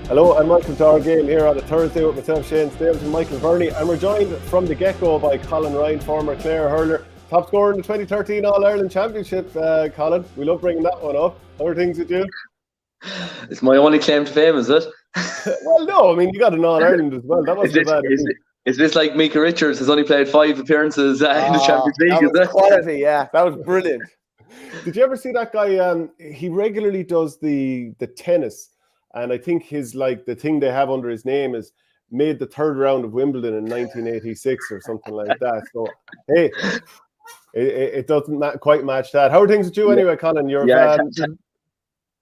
Hello and welcome to our game here on a Thursday with myself, Shane Stapleton and Michael Verney, and we're joined from the get-go by Colin Ryan, former Clare hurler, top scorer in the 2013 All-Ireland Championship. Colin, we love bringing that one up. How are things with you? It's my only claim to fame, is it? Well, no, I mean, you got an All-Ireland as well. That wasn't bad. Is this like Micah Richards has only played 5 appearances in the Champions League? That was quality, yeah. That was brilliant. Did you ever see that guy? He regularly does the tennis. And I think the thing they have under his name is made the third round of Wimbledon in 1986 or something like that. So, hey, it doesn't quite match that. How are things with you anyway, Colin? You're a fan?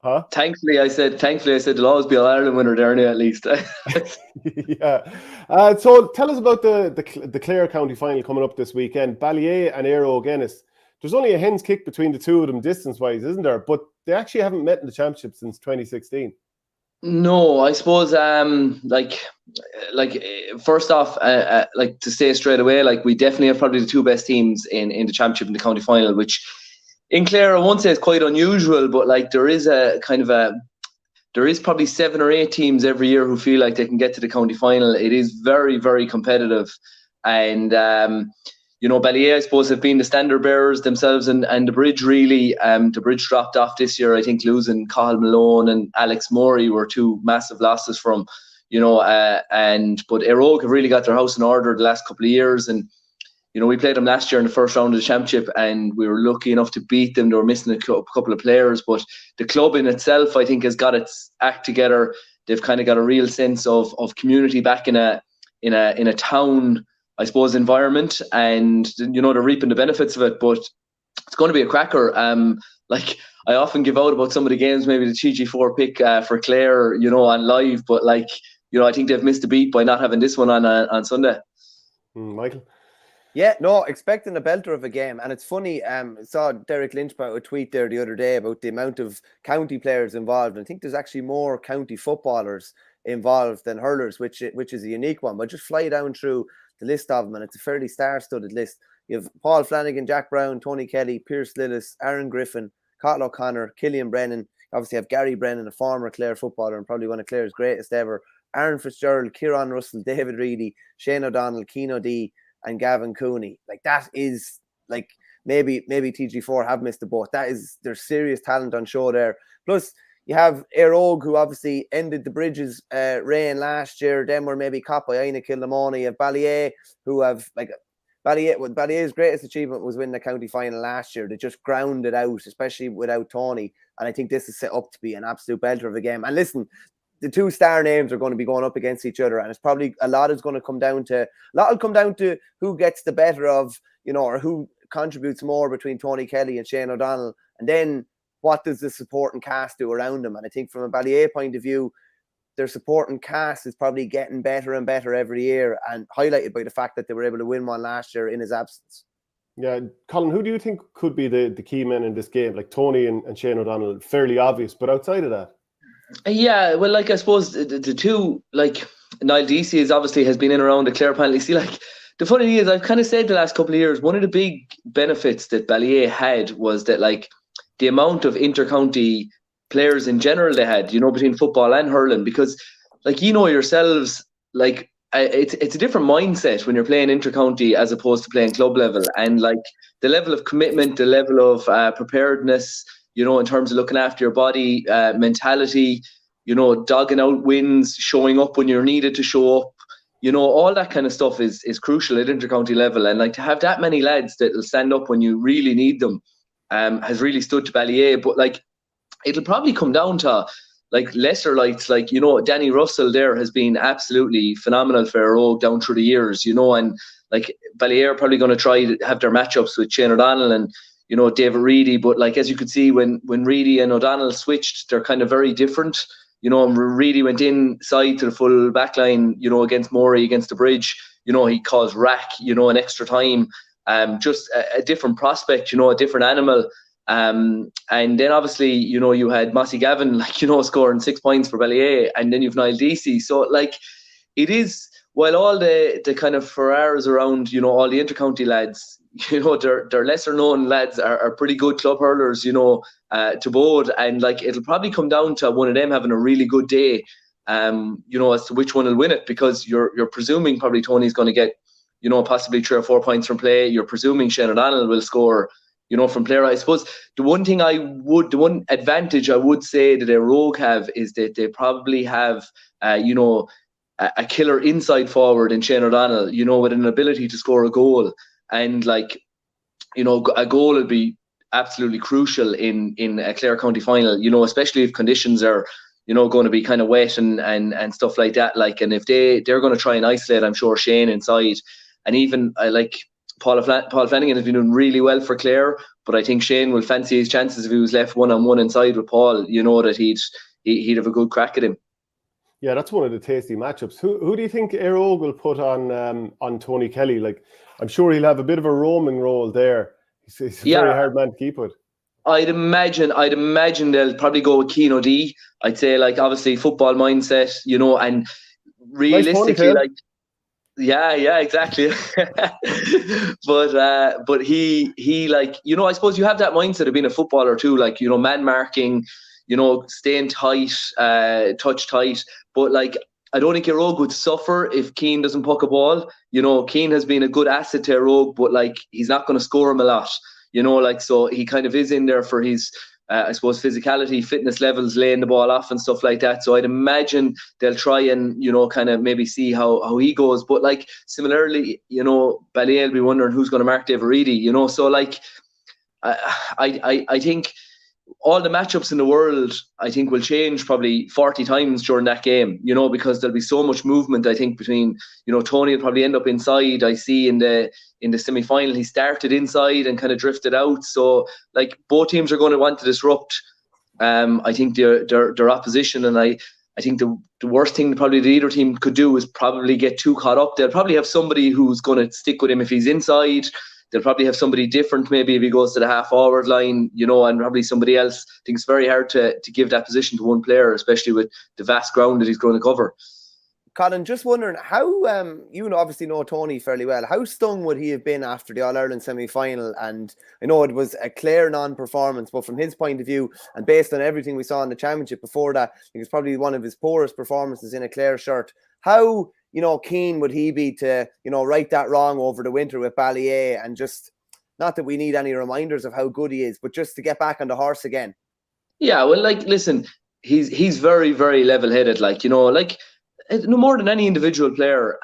Huh? Thankfully, I said there'll always be an Ireland winner there now, at least. Yeah. So tell us about the Clare County final coming up this weekend. Ballier and Éire Óg. There's only a hen's kick between the two of them distance-wise, isn't there? But they actually haven't met in the championship since 2016. No, I suppose first off, to say straight away, we definitely have probably the two best teams in the championship and the county final, which in Clare I won't say it's quite unusual, but there is probably 7 or 8 teams every year who feel like they can get to the county final. It is very, very competitive, and Ballier, I suppose, have been the standard bearers themselves, and the Bridge really. The Bridge dropped off this year. I think losing Cathal Malone and Alex Morey were 2 massive losses from, but Éire Óg have really got their house in order the last couple of years, and we played them last year in the first round of the championship, and we were lucky enough to beat them. They were missing a couple of players, but the club in itself, I think, has got its act together. They've kind of got a real sense of community back in a town, I suppose, environment, and they're reaping the benefits of it. But it's going to be a cracker. I often give out about some of the games, maybe the TG4 pick for Clare, on live, but I think they've missed a beat by not having this one on Sunday. Michael? Yeah, no, expecting a belter of a game. And it's funny, I saw Derek Lynch put out a tweet there the other day about the amount of county players involved. And I think there's actually more county footballers involved than hurlers, which is a unique one. But just fly down through the list of them, and it's a fairly star-studded list. You have Paul Flanagan, Jack Brown, Tony Kelly, Pierce Lillis, Aaron Griffin, Cathal O'Connor, Killian Brennan. You obviously have Gary Brennan, a former Clare footballer and probably one of Clare's greatest ever. Aaron Fitzgerald, Kieran Russell, David Reedy, Shane O'Donnell, Keane O'Dea, and Gavin Cooney. That is maybe TG4 have missed the boat. There's serious talent on show there. Plus, you have Éire Óg, who obviously ended the Bridges' reign last year. Then were maybe caught by Aina Kilruane. You have Ballier, who have Ballier's greatest achievement was winning the county final last year. They just ground it out, especially without Tony. And I think this is set up to be an absolute belter of a game. And listen, the 2 star names are going to be going up against each other, and it's probably a lot will come down to who gets the better of, or who contributes more between Tony Kelly and Shane O'Donnell, and then what does the supporting cast do around them. And I think from a Ballier point of view, their supporting cast is probably getting better and better every year, and highlighted by the fact that they were able to win one last year in his absence. Yeah, Colin, who do you think could be the key men in this game? Like Tony and Shane O'Donnell, fairly obvious, but outside of that? Yeah, well, I suppose the two, Niall Deasy has been in around the Clare panel. You see, the funny thing is, I've kind of said the last couple of years, one of the big benefits that Ballier had was that, the amount of inter-county players in general they had, between football and hurling, because, yourselves, it's a different mindset when you're playing inter-county as opposed to playing club level, and the level of commitment, the level of preparedness, in terms of looking after your body, mentality, dogging out wins, showing up when you're needed to show up, all that kind of stuff is crucial at inter-county level. And to have that many lads that will stand up when you really need them has really stood to Ballier. But it'll probably come down to lesser lights, Danny Russell there has been absolutely phenomenal for Éire Óg down through the years, and Ballier are probably going to try to have their matchups with Shane O'Donnell and David Reedy, but as you could see when Reedy and O'Donnell switched, they're kind of very different. And Reedy went inside to the full back line, against Morey, against the Bridge. He caused rack, an extra time. Just a different prospect, a different animal. And then obviously, you had Mossy Gavin, scoring 6 points for Ballier, and then you've Niall Deasy. So it is, while all the kind of Ferraris around, all the inter-county lads, their lesser known lads are pretty good club hurlers, to both, and it'll probably come down to one of them having a really good day as to which one will win it, because you're presuming probably Tony's going to get, possibly 3 or 4 points from play. You're presuming Shane O'Donnell will score, from player. I suppose the one advantage I would say that their Rogue have is that they probably have, a killer inside forward in Shane O'Donnell, with an ability to score a goal. And a goal would be absolutely crucial in a Clare County final, especially if conditions are, going to be kind of wet and stuff like that. And if they're going to try and isolate, I'm sure, Shane inside. And even Paul Flanagan has been doing really well for Clare, but I think Shane will fancy his chances if he was left 1-on-1 inside with Paul, that he'd have a good crack at him. Yeah, that's one of the tasty matchups. Who do you think Éire will put on Tony Kelly? I'm sure he'll have a bit of a roaming role there. He's a very hard man to keep with. I'd imagine they'll probably go with Keane O'Dea. I'd say, obviously football mindset, and realistically, nice yeah, exactly. but he I suppose you have that mindset of being a footballer too, man marking, staying tight, touch tight. But I don't think Éire would suffer if Keane doesn't puck a ball. Keane has been a good asset to Éire, but he's not going to score him a lot. So he kind of is in there for his, I suppose, physicality, fitness levels, laying the ball off and stuff like that. So I'd imagine they'll try and, kind of maybe see how he goes. But similarly, Ballier will be wondering who's going to mark David Reedy, So I think all the matchups in the world, I think, will change probably 40 times during that game, because there'll be so much movement, I think, between, Tony will probably end up inside. I see in the semi-final, he started inside and kind of drifted out. So, both teams are going to want to disrupt, I think, their opposition. And I think the worst thing probably that either team could do is probably get too caught up. They'll probably have somebody who's going to stick with him if he's inside. They'll probably have somebody different maybe if he goes to the half-forward line, and probably somebody else. I think it's very hard to give that position to one player, especially with the vast ground that he's going to cover. Colin, just wondering how, you obviously know Tony fairly well. How stung would he have been after the All-Ireland semi-final? And I know it was a Clare non-performance, but from his point of view, and based on everything we saw in the championship before that, I think it's probably one of his poorest performances in a Clare shirt. How keen would he be to, right that wrong over the winter with Ballier, and just, not that we need any reminders of how good he is, but just to get back on the horse again? Yeah, well, listen, he's very, very level-headed, no more than any individual player,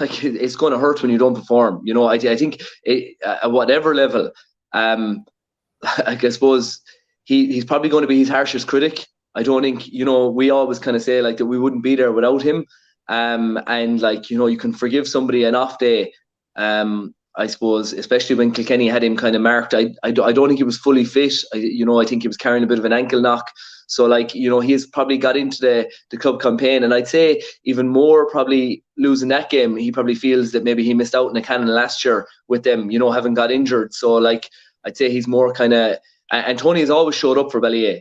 it's going to hurt when you don't perform. I think at whatever level, I suppose he's probably going to be his harshest critic. I don't think, we always kind of say that we wouldn't be there without him. And you can forgive somebody an off day, I suppose, especially when Kilkenny had him kind of marked. I don't think he was fully fit. I think he was carrying a bit of an ankle knock. So he's probably got into the club campaign, and I'd say even more probably losing that game, he probably feels that maybe he missed out in a Cannon last year with them, having got injured. So I'd say he's more kind of, and Tony has always showed up for Ballier,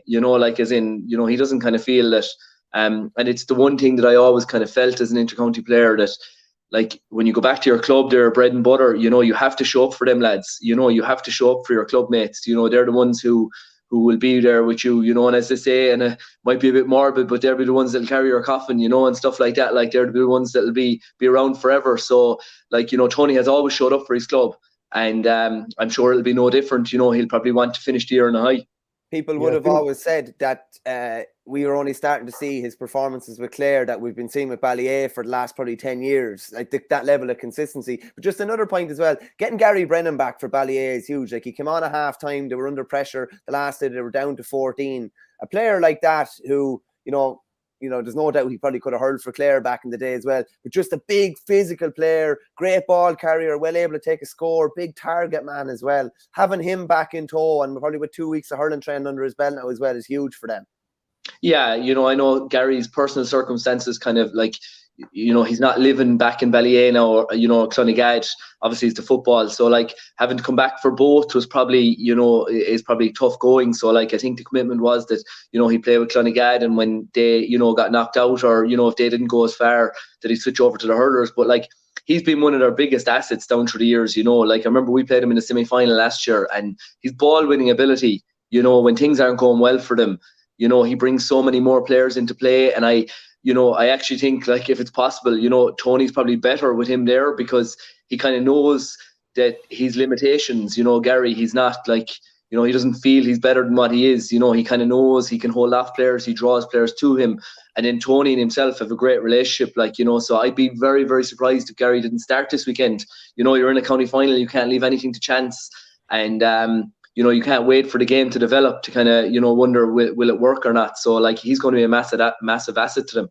as in, he doesn't kind of feel that. And it's the one thing that I always kind of felt as an intercounty player, that when you go back to your club, they're bread and butter, you have to show up for them lads, you have to show up for your club mates, they're the ones who will be there with you, and as they say, and it might be a bit morbid, but they'll be the ones that'll carry your coffin, and stuff like that. They're the ones that'll be around forever. So Tony has always showed up for his club, and I'm sure it'll be no different. He'll probably want to finish the year on a high. People would have always said that we were only starting to see his performances with Clare that we've been seeing with Ballier for the last probably 10 years, that level of consistency. But just another point as well, getting Gary Brennan back for Ballier is huge. He came on at half time, they were under pressure. The last day they were down to 14. A player like that who, there's no doubt he probably could have hurled for Clare back in the day as well. But just a big physical player, great ball carrier, well able to take a score, big target man as well. Having him back in tow, and probably with 2 weeks of hurling training under his belt now as well, is huge for them. Yeah, I know Gary's personal circumstances kind of he's not living back in Ballier now, or, Clonegad, obviously it's the football. So having to come back for both was probably, is probably tough going. So I think the commitment was that, he played with Clonegad, and when they, got knocked out, or, if they didn't go as far, that he'd switch over to the hurlers. But he's been one of their biggest assets down through the years, I remember we played him in the semi-final last year, and his ball winning ability, when things aren't going well for them, he brings so many more players into play. And I I actually think, like, if it's possible, Tony's probably better with him there, because he kind of knows that his limitations. Gary, he's not like, he doesn't feel he's better than what he is. He kind of knows he can hold off players, he draws players to him. And then Tony and himself have a great relationship, so I'd be very, very surprised if Gary didn't start this weekend. You're in a county final, you can't leave anything to chance. And, you can't wait for the game to develop to kind of, wonder, will it work or not? So, like, he's going to be a massive asset to them.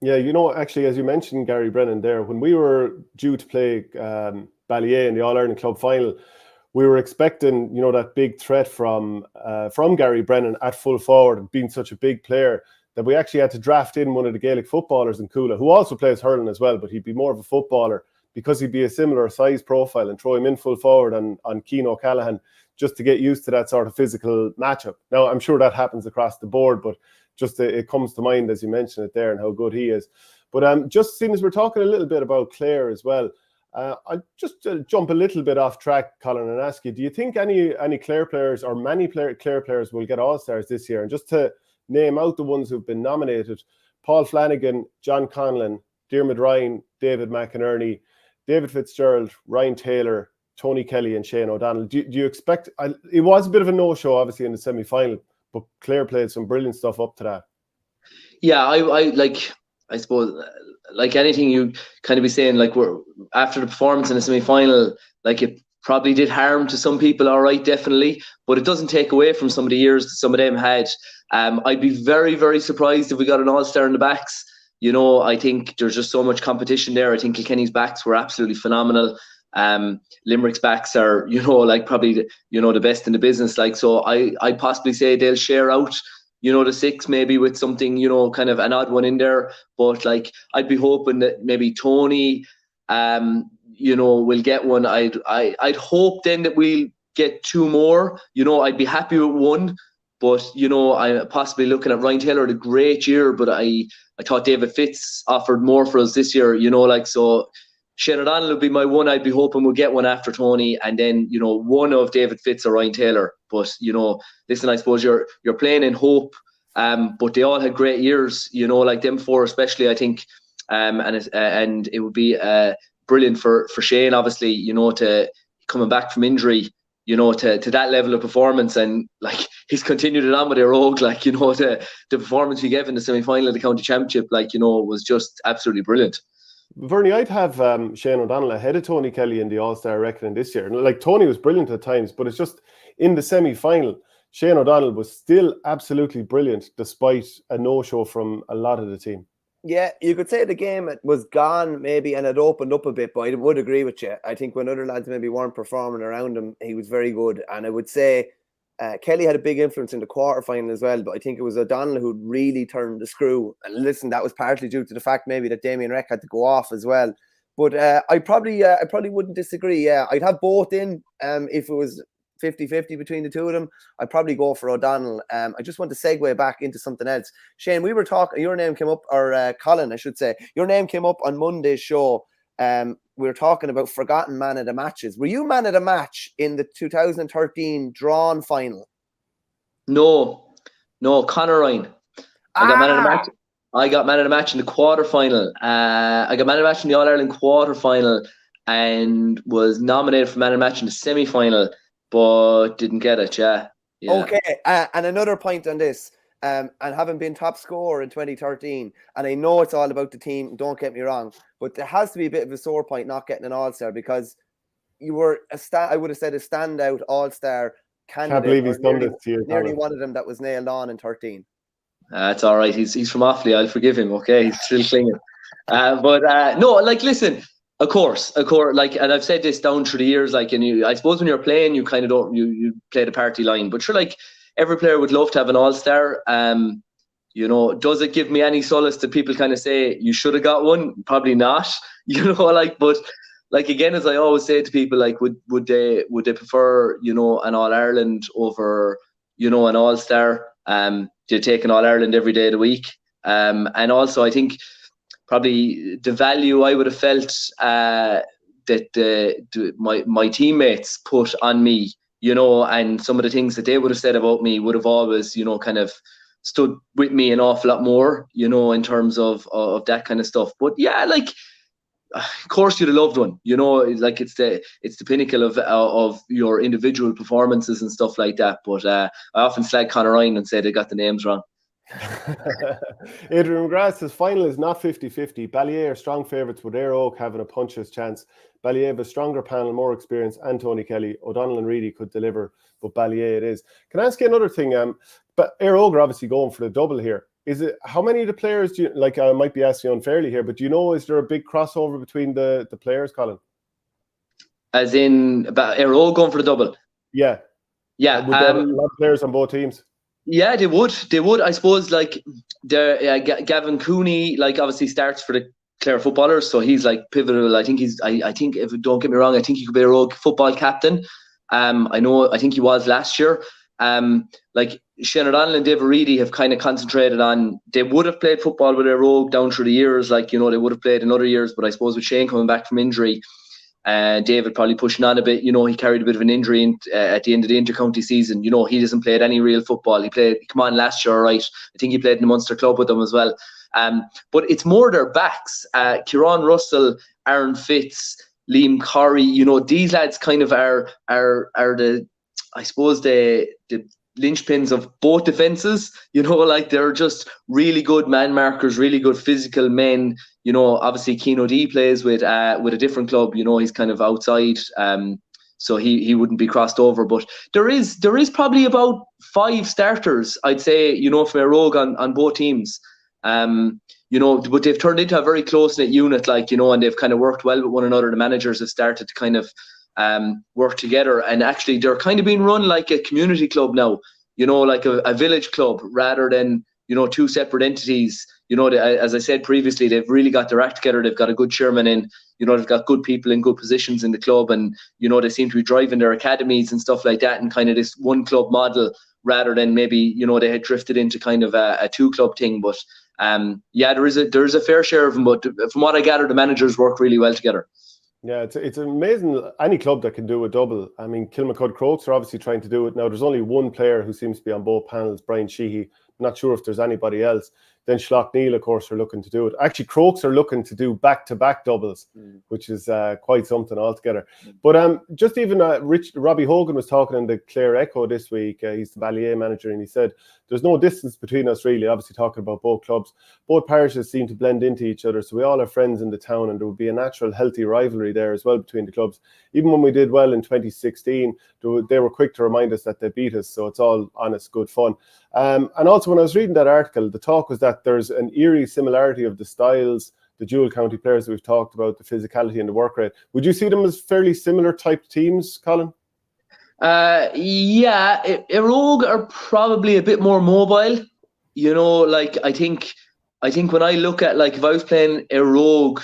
Yeah, actually, as you mentioned, Gary Brennan there, when we were due to play Ballier in the All-Ireland Club final, we were expecting, that big threat from Gary Brennan at full forward, being such a big player, that we actually had to draft in one of the Gaelic footballers in Coola, who also plays hurling as well, but he'd be more of a footballer because he'd be a similar size profile, and throw him in full forward on Cian O'Callaghan, just to get used to that sort of physical matchup. Now, I'm sure that happens across the board, but just it comes to mind as you mentioned it there and how good he is. But just seeing as we're talking a little bit about Clare as well, I'd just jump a little bit off track, Colin, and ask you, do you think any Clare players or many Clare players will get All-Stars this year? And just to name out the ones who've been nominated: Paul Flanagan, John Conlon, Diarmuid Ryan, David McInerney, David Fitzgerald, Ryan Taylor, Tony Kelly and Shane O'Donnell. Do you expect... it was a bit of a no-show, obviously, in the semi-final, but Clare played some brilliant stuff up to that. Yeah, I suppose, like anything, you kind of be saying, like, we're after the performance in the semi-final, like, it probably did harm to some people, all right, definitely, but it doesn't take away from some of the years that some of them had. I'd be very, very surprised if we got an All-Star in the backs. I think there's just so much competition there. I think Kilkenny's backs were absolutely phenomenal. Limerick's backs are, like, probably the best in the business. Like, so I'd possibly say they'll share out, the six, maybe with something, kind of an odd one in there. But, like, I'd be hoping that maybe Tony, will get one. I'd hope then that we'll get two more. I'd be happy with one. But, I'm possibly looking at Ryan Taylor had a great year, but I thought David Fitz offered more for us this year, so Shane O'Donnell would be my one. I'd be hoping we'll get one after Tony, and then, one of David Fitz or Ryan Taylor. But, listen, I suppose you're playing in hope, but they all had great years, like them four especially, I think, and it would be brilliant for Shane, obviously, to coming back from injury, to that level of performance, and, like, he's continued it on with their rogue, like, the performance he gave in the semi-final of the county championship, like, was just absolutely brilliant. Verney, I'd have Shane O'Donnell ahead of Tony Kelly in the All-Star reckoning this year. Like, Tony was brilliant at times, but it's just in the semi-final, Shane O'Donnell was still absolutely brilliant despite a no-show from a lot of the team. Yeah, you could say the game was gone maybe and it opened up a bit, but I would agree with you. I think when other lads maybe weren't performing around him, he was very good. And I would say Kelly had a big influence in the quarterfinal as well, but I think it was O'Donnell who really turned the screw. And listen, that was partly due to the fact maybe that Damien Reck had to go off as well. But I probably wouldn't disagree. Yeah, I'd have both in if it was 50-50 between the two of them. I'd probably go for O'Donnell. I just want to segue back into something else. Shane, we were talking, your name came up, or Colin, I should say, your name came up on Monday's show. We were talking about forgotten man of the matches. Were you man of the match in the 2013 drawn final? No, Conor Ryan. I got man of the match. I got man of the match in the quarterfinal. I got man of the match in the All-Ireland quarterfinal and was nominated for man of the match in the semi-final, but didn't get it. Yeah. Okay. And another point on this, and having been top scorer in 2013, and I know it's all about the team, don't get me wrong, but there has to be a bit of a sore point not getting an All-Star, because you were I would have said a standout All-Star candidate. Can't believe he's done this to you. Nearly one of them that was nailed on in 13. It's all right. He's from Offaly. I'll forgive him. Okay, he's still clinging. But no, like, listen. Of course, like, and I've said this down through the years, like, and I suppose when you're playing, you kind of don't, you play the party line, but sure, like, every player would love to have an All-Star. Does it give me any solace that people kind of say you should have got one? Probably not, but like, again, as I always say to people, like, would they prefer, an All-Ireland over, an All-Star? Do you take an All-Ireland every day of the week? And also, I think, probably the value I would have felt that my teammates put on me, and some of the things that they would have said about me would have always, kind of stood with me an awful lot more, you know, in terms of that kind of stuff. But yeah, like, of course you'd have loved one, you know, like it's the pinnacle of your individual performances and stuff like that. But I often slag Conor Ryan and say they got the names wrong. Adrian McGrath says final is not 50-50. Ballier are strong favourites with Éire Óg having a puncher's chance. Ballier have a stronger panel, more experience, and Tony Kelly. O'Donnell and Reedy could deliver, but Ballier it is. Can I ask you another thing? But Éire Óg are obviously going for the double here. Is it, how many of the players do you, like, I might be asking unfairly here, but do you know, is there a big crossover between the players, Colin? As in about Éire Óg going for the double? Yeah. Yeah. Would there be a lot of players on both teams? Yeah, they would. I suppose, like, Gavin Cooney, like, obviously starts for the Clare footballers, so he's like pivotal. I think I think, if don't get me wrong, I think he could be a rogue football captain. I think he was last year. Like, Shane O'Donnell and David Reedy have kind of concentrated on, they would have played football with their rogue down through the years, like, you know, they would have played in other years, but I suppose with Shane coming back from injury, David probably pushing on a bit, you know, he carried a bit of an injury at the end of the inter-county season. You know, he doesn't play any real football. He come on last year, right? I think he played in the Munster club with them as well. But it's more their backs. Kieran Russell, Aaron Fitz, Liam Corrie, you know, these lads kind of are the, I suppose, the linchpins of both defences, you know, like, they're just really good man markers, really good physical men. You know, obviously Keane O'Dea plays with a different club, you know, he's kind of outside, so he wouldn't be crossed over. But there is probably about 5 starters, I'd say, you know, for Rogue on both teams. You know, but they've turned into a very close-knit unit, like, you know, and they've kind of worked well with one another. The managers have started to kind of work together, and actually they're kind of being run like a community club now, you know, like a village club rather than, you know, 2 separate entities. You know, as I said previously, they've really got their act together. They've got a good chairman in, you know, they've got good people in good positions in the club, and, you know, they seem to be driving their academies and stuff like that, and kind of this one club model rather than maybe, you know, they had drifted into kind of a 2-club thing. But yeah, there is a fair share of them, but from what I gather, the managers work really well together. Yeah, it's amazing, any club that can do a double. I mean, Kilmacud Crokes are obviously trying to do it now. There's only one player who seems to be on both panels, Brian Sheehy. I'm not sure if there's anybody else. Then Schlockneil, of course, are looking to do it. Actually, Crokes are looking to do back-to-back doubles, which is quite something altogether. But just even Robbie Hogan was talking in the Clare Echo this week. He's the Ballier manager, and he said there's no distance between us, really. Obviously, talking about both clubs. Both parishes seem to blend into each other, so we all have friends in the town, and there would be a natural, healthy rivalry there as well between the clubs. Even when we did well in 2016, they were quick to remind us that they beat us, so it's all honest, good fun. And also, when I was reading that article, the talk was that there's an eerie similarity of the styles, the dual county players that we've talked about, the physicality and the work rate. Would you see them as fairly similar type teams, Colin? Yeah, Éire Óg are probably a bit more mobile. You know, like, I think when I look at, like, if I was playing Éire Óg,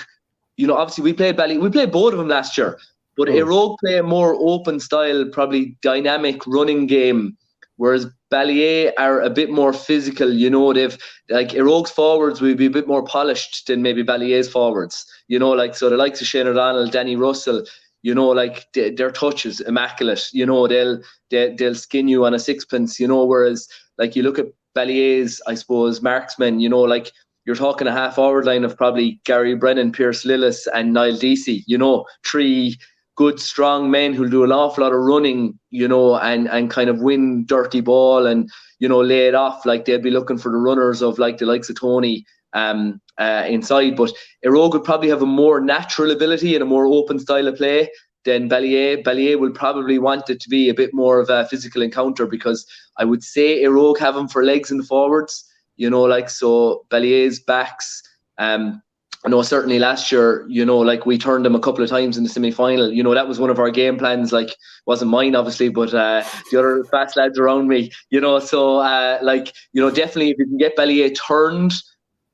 you know, obviously we played both of them last year, but Éire Óg play a more open style, probably dynamic running game, whereas Ballier are a bit more physical. You know, they've, like, Éire Óg's forwards will be a bit more polished than maybe Ballier's forwards. You know, like, so the likes of Shane O'Donnell, Danny Russell, you know, like, their touch is immaculate. You know, they'll skin you on a sixpence. You know, whereas, like, you look at Ballier's, I suppose, marksmen. You know, like, you're talking a half-forward line of probably Gary Brennan, Pierce Lillis, and Niall Deasy. You know, 3 good, strong men who'll do an awful lot of running, you know, and kind of win dirty ball and, you know, lay it off. Like, they'd be looking for the runners of, like, the likes of Tony inside. But Éire Óg would probably have a more natural ability and a more open style of play than Ballier. Ballier will probably want it to be a bit more of a physical encounter, because I would say Éire Óg have them for legs and forwards, you know, like, so Ballier's backs, I know certainly last year, you know, like, we turned them a couple of times in the semi-final. You know, that was one of our game plans. Like, wasn't mine, obviously, but the other fast lads around me, you know. So, like, you know, definitely if you can get Ballier turned,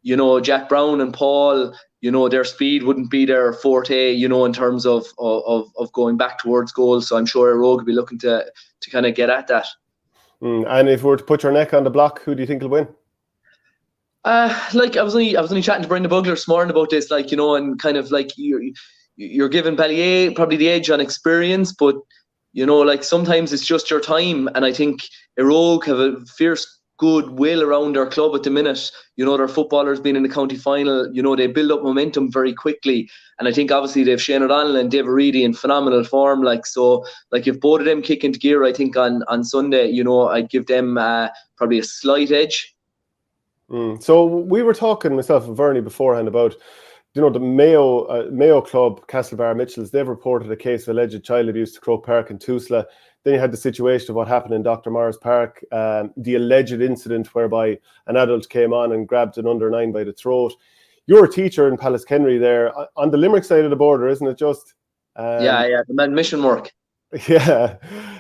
you know, Jack Brown and Paul, you know, their speed wouldn't be their forte, you know, in terms of going back towards goals. So I'm sure Éire Óg will be looking to kind of get at that. And if we were to put your neck on the block, who do you think will win? Like, I was only chatting to Brendan Bugler this morning about this, like, you know, and kind of like you're giving Ballier probably the edge on experience, but, you know, like, sometimes it's just your time, and I think Éire Óg have a fierce good will around their club at the minute. You know, their footballers being in the county final, you know, they build up momentum very quickly. And I think obviously they've Shane O'Donnell and Dave Reedy in phenomenal form. Like, so, like if both of them kick into gear, I think on Sunday, you know, I'd give them probably a slight edge. So we were talking, myself and Verney, beforehand about, you know, the Mayo Club, Castlebar Mitchells. They've reported a case of alleged child abuse to Croke Park in Tusla. Then you had the situation of what happened in Dr. Morris Park, the alleged incident whereby an adult came on and grabbed an under 9 by the throat. You're a teacher in Pallaskenry there, on the Limerick side of the border, isn't it just? Yeah, the mission work. Yeah.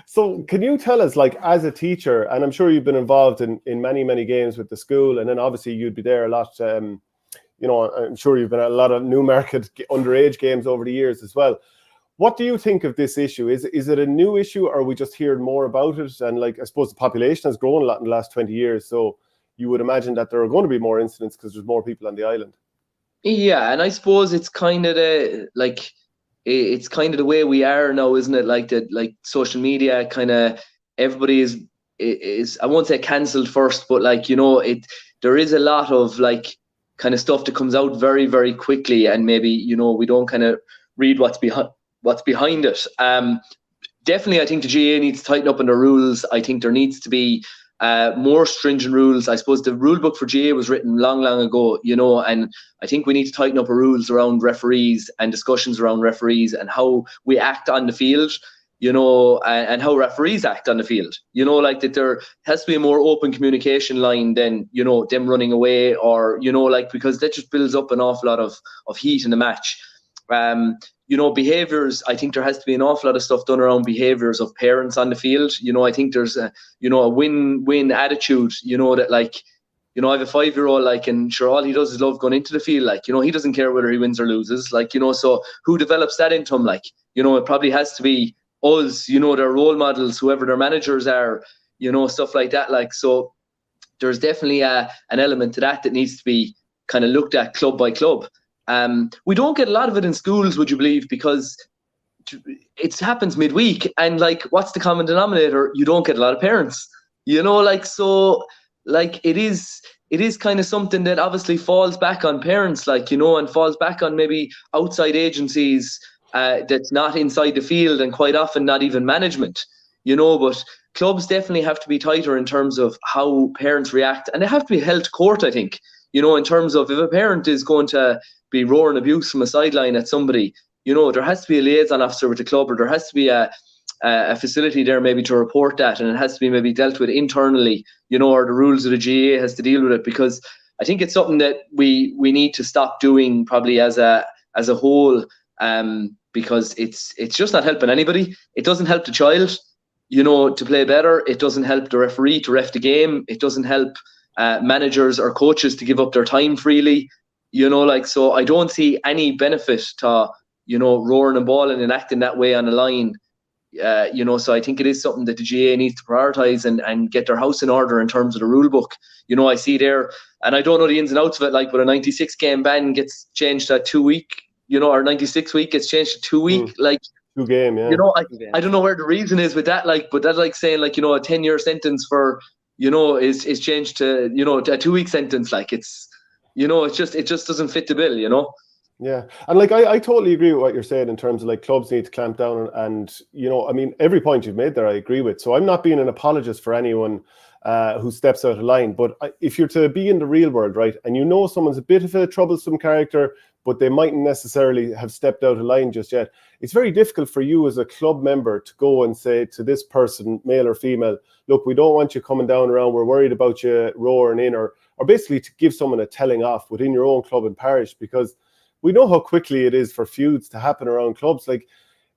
So can you tell us, like, as a teacher, and I'm sure you've been involved in many, many games with the school, and then obviously you'd be there a lot, you know, I'm sure you've been at a lot of Newmarket underage games over the years as well. What do you think of this issue? Is it a new issue, or are we just hearing more about it? And like, I suppose the population has grown a lot in the last 20 years. So you would imagine that there are going to be more incidents because there's more people on the island. Yeah, and I suppose it's kind of it's kind of the way we are now, isn't it? Like that, like social media, kind of everybody is I won't say cancelled first, but like, you know, there is a lot of like kind of stuff that comes out very, very quickly, and maybe, you know, we don't kind of read what's behind it. Definitely, I think the GAA needs to tighten up on the rules. I think there needs to be more stringent rules. I suppose the rule book for GAA was written long, long ago, you know, and I think we need to tighten up our rules around referees and discussions around referees and how we act on the field, you know, and how referees act on the field. You know, like that there has to be a more open communication line than, you know, them running away, or, you know, like, because that just builds up an awful lot of heat in the match. You know, behaviours, I think there has to be an awful lot of stuff done around behaviours of parents on the field. You know, I think there's a win-win attitude, you know, that like, you know, I have a 5-year-old, like, and sure, all he does is love going into the field. Like, you know, he doesn't care whether he wins or loses. Like, you know, so who develops that into him? Like, you know, it probably has to be us, you know, their role models, whoever their managers are, you know, stuff like that. Like, so there's definitely an element to that needs to be kind of looked at club by club. We don't get a lot of it in schools, would you believe, because it happens midweek, and like, what's the common denominator? You don't get a lot of parents, you know, like, so like it is kind of something that obviously falls back on parents, like, you know, and falls back on maybe outside agencies that's not inside the field, and quite often not even management, you know. But clubs definitely have to be tighter in terms of how parents react, and they have to be held to court, I think, you know, in terms of if a parent is going to be roaring abuse from a sideline at somebody, you know, there has to be a liaison officer with the club, or there has to be a facility there maybe to report that, and it has to be maybe dealt with internally, you know, or the rules of the GAA has to deal with it, because I think it's something that we need to stop doing probably as a whole, because it's just not helping anybody. It doesn't help the child, you know, to play better. It doesn't help the referee to ref the game. It doesn't help managers or coaches to give up their time freely. You know, like, so I don't see any benefit to, you know, roaring and bawling and acting that way on the line. You know, so I think it is something that the GAA needs to prioritise and get their house in order in terms of the rule book. You know, I see there, and I don't know the ins and outs of it, like, but a 96 game ban gets changed to 2 week, you know, or 96 week gets changed to 2 week, like 2 game, yeah. You know, I don't know where the reason is with that, like, but that's like saying, like, you know, a 10-year sentence for, you know, is changed to, you know, a 2 week sentence. Like, it's, you know, it just doesn't fit the bill, you know. Yeah, and like I totally agree with what you're saying in terms of like clubs need to clamp down, and you know, I mean, every point you've made there I agree with. So I'm not being an apologist for anyone who steps out of line, but if you're to be in the real world, right, and you know someone's a bit of a troublesome character, but they mightn't necessarily have stepped out of line just yet, it's very difficult for you as a club member to go and say to this person, male or female, look, we don't want you coming down around, we're worried about you roaring in, or basically to give someone a telling off within your own club and parish, because we know how quickly it is for feuds to happen around clubs. Like,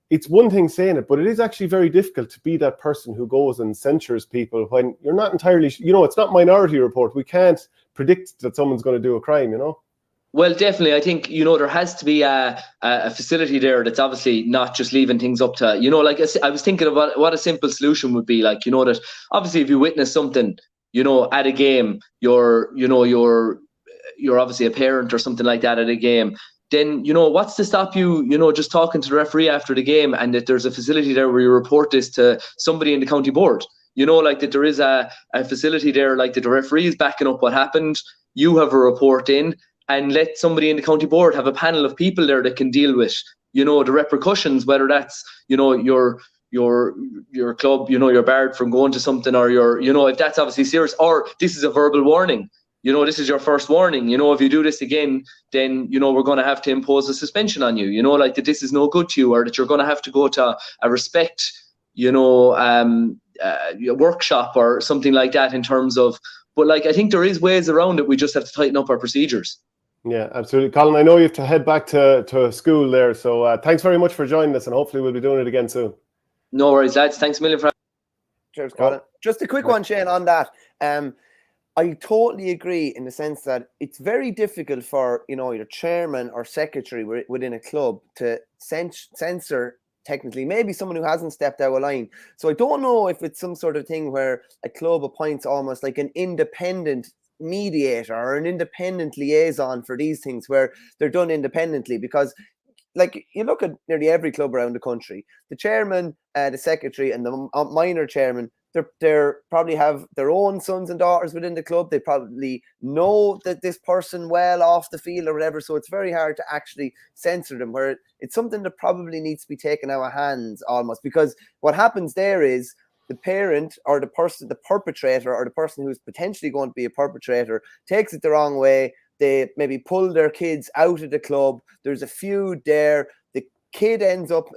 it's one thing saying it, but it is actually very difficult to be that person who goes and censures people when you're not entirely, you know, it's not Minority Report. We can't predict that someone's going to do a crime, you know? Well, definitely. I think, you know, there has to be a facility there that's obviously not just leaving things up to, you know, like I was thinking about what a simple solution would be. Like, you know, that obviously if you witness something, you know, at a game, you're obviously a parent or something like that at a game, then, you know, what's to stop you, you know, just talking to the referee after the game, and that there's a facility there where you report this to somebody in the county board, You know, like that there is a facility there, like that the referee is backing up what happened. You have a report in, and let somebody in the county board have a panel of people there that can deal with, you know, the repercussions, whether that's, you know, your club, you know, you're barred from going to something, or you know, if that's obviously serious, or this is a verbal warning. You know, this is your first warning. You know, if you do this again, then, you know, we're going to have to impose a suspension on you. You know, like that this is no good to you, or that you're going to have to go to a respect, you know, a workshop or something like that in terms of. But like, I think there is ways around it. We just have to tighten up our procedures. Yeah, absolutely. Colin, I know you have to head back to school there. So thanks very much for joining us, and hopefully we'll be doing it again soon. No worries, lads. Thanks a million for. Cheers, Colin. Just a quick one, Shane, on that. I totally agree in the sense that it's very difficult for, you know, your chairman or secretary within a club to censor, technically, maybe someone who hasn't stepped out of line. So I don't know if it's some sort of thing where a club appoints almost like an independent mediator or an independent liaison for these things, where they're done independently. Because like, you look at nearly every club around the country, the chairman, the secretary, and the minor chairman, they're probably have their own sons and daughters within the club. They probably know that this person well off the field or whatever. So it's very hard to actually censor them, where it's something that probably needs to be taken out of hands almost. Because what happens there is the parent or the person, the perpetrator, or the person who's potentially going to be a perpetrator, takes it the wrong way. They maybe pull their kids out of the club. There's a feud there. The kid ends up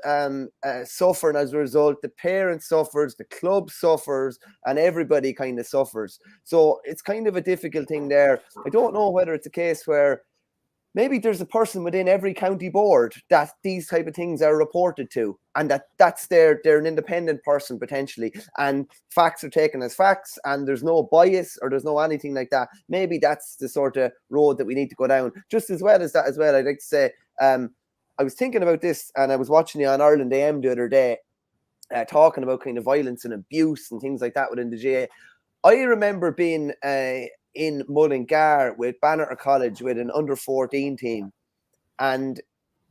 suffering as a result. The parent suffers, the club suffers, and everybody kind of suffers. So it's kind of a difficult thing there. I don't know whether it's a case where maybe there's a person within every county board that these type of things are reported to, and that's they're an independent person potentially, and facts are taken as facts, and there's no bias or there's no anything like that. Maybe that's the sort of road that we need to go down. Just as well as that as well, I'd like to say, I was thinking about this, and I was watching you on Ireland AM the other day, talking about kind of violence and abuse and things like that within the GA. I remember being in Mullingar with Banner College with an under-14 team, and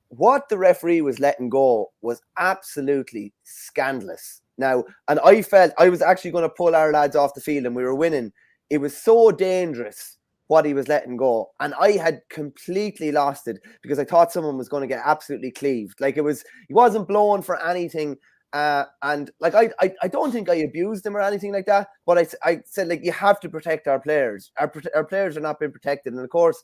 what the referee was letting go was absolutely scandalous. Now, and I felt I was actually going to pull our lads off the field, and we were winning. It was so dangerous what he was letting go, and I had completely lost it because I thought someone was going to get absolutely cleaved. Like, he wasn't blowing for anything. And like, I don't think I abused them or anything like that, but I said, like, you have to protect our players. Our players are not being protected. And of course,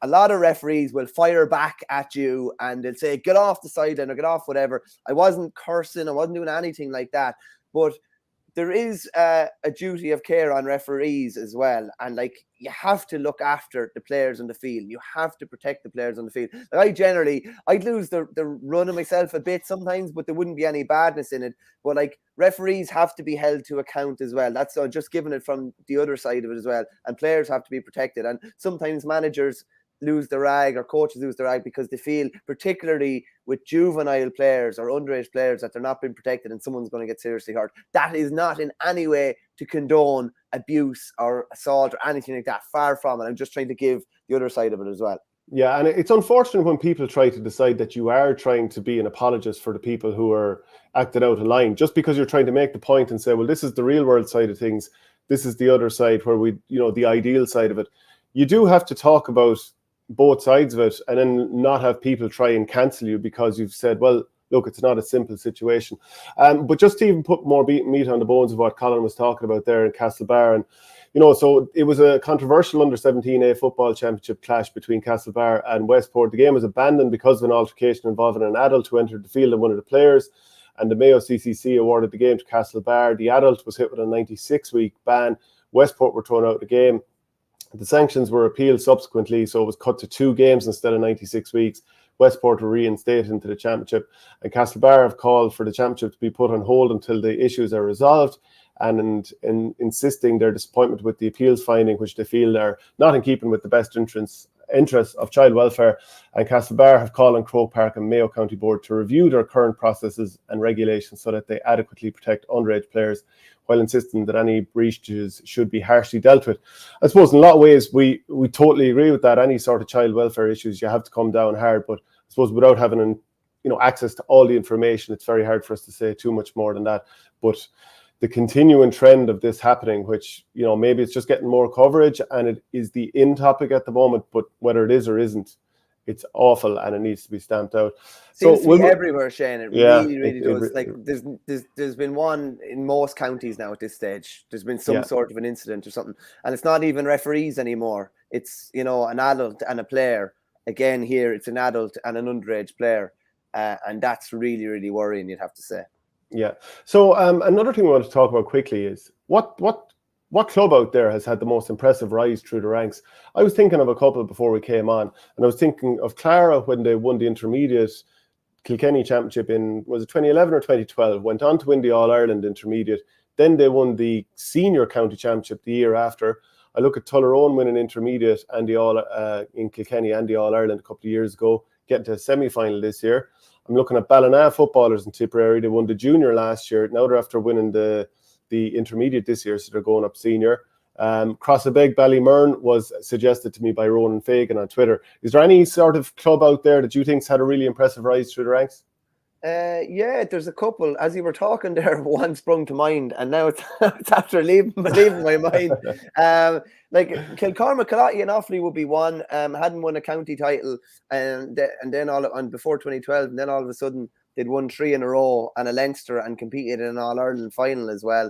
a lot of referees will fire back at you and they'll say, get off the sideline or get off whatever. I wasn't cursing. I wasn't doing anything like that. But there is a duty of care on referees as well. And like, you have to look after the players on the field. You have to protect the players on the field. Like, I'd lose the run of myself a bit sometimes, but there wouldn't be any badness in it. But like, referees have to be held to account as well. That's just giving it from the other side of it as well. And players have to be protected. And sometimes managers lose the rag, or coaches lose the rag, because they feel, particularly with juvenile players or underage players, that they're not being protected and someone's going to get seriously hurt. That is not in any way to condone abuse or assault or anything like that. Far from it. I'm just trying to give the other side of it as well. Yeah, and it's unfortunate when people try to decide that you are trying to be an apologist for the people who are acted out of line, just because you're trying to make the point and say, well, this is the real world side of things. This is the other side where the ideal side of it. You do have to talk about both sides of it, and then not have people try and cancel you because you've said, well, look, it's not a simple situation. But just to even put more meat on the bones of what Colin was talking about there in Castlebar, and so it was a controversial under-17A football championship clash between Castlebar and Westport. The game was abandoned because of an altercation involving an adult who entered the field and one of the players, and the Mayo CCC awarded the game to Castlebar. The adult was hit with a 96-week ban. Westport were thrown out of the game. The sanctions were appealed subsequently, so it was cut to 2 games instead of 96 weeks. Westport were reinstated into the championship, and Castlebar have called for the championship to be put on hold until the issues are resolved, and in insisting their disappointment with the appeals finding, which they feel are not in keeping with the best interests of child welfare. And Castlebar have called on Croke Park and Mayo County Board to review their current processes and regulations so that they adequately protect underage players, while insisting that any breaches should be harshly dealt with. I suppose in a lot of ways we totally agree with that. Any sort of child welfare issues, you have to come down hard, but I suppose without having access to all the information, it's very hard for us to say too much more than that. But the continuing trend of this happening, which, you know, maybe it's just getting more coverage and it is the in topic at the moment, but whether it is or isn't, it's awful and it needs to be stamped out. Seems to be everywhere, Shane. It really does. Like there's been one in most counties now at this stage. There's been some sort of an incident or something, and it's not even referees anymore. It's, you know, an adult and a player. Again, here it's an adult and an underage player, and that's really, really worrying, you'd have to say. Yeah. So another thing we want to talk about quickly is what club out there has had the most impressive rise through the ranks? I was thinking of a couple before we came on, and I was thinking of Clare when they won the intermediate Kilkenny Championship in, was it 2011 or 2012? Went on to win the All-Ireland intermediate. Then they won the senior county championship the year after. I look at Tullaroan winning intermediate and the All in Kilkenny and the All-Ireland a couple of years ago, getting to a semi-final this year. I'm looking at Ballina footballers in Tipperary. They won the junior last year. Now they're after winning the intermediate this year, so they're going up senior. Crossabeg Ballymurn was suggested to me by Ronan Fagan on Twitter. Is there any sort of club out there that you think's had a really impressive rise through the ranks? Yeah, there's a couple. As you were talking there, one sprung to mind, and now it's after leaving my mind. Like Kilcormac, Killarty and Offaly would be one. Hadn't won a county title, and then before 2012, and then all of a sudden they'd won 3 in a row and a Leinster and competed in an All-Ireland final as well.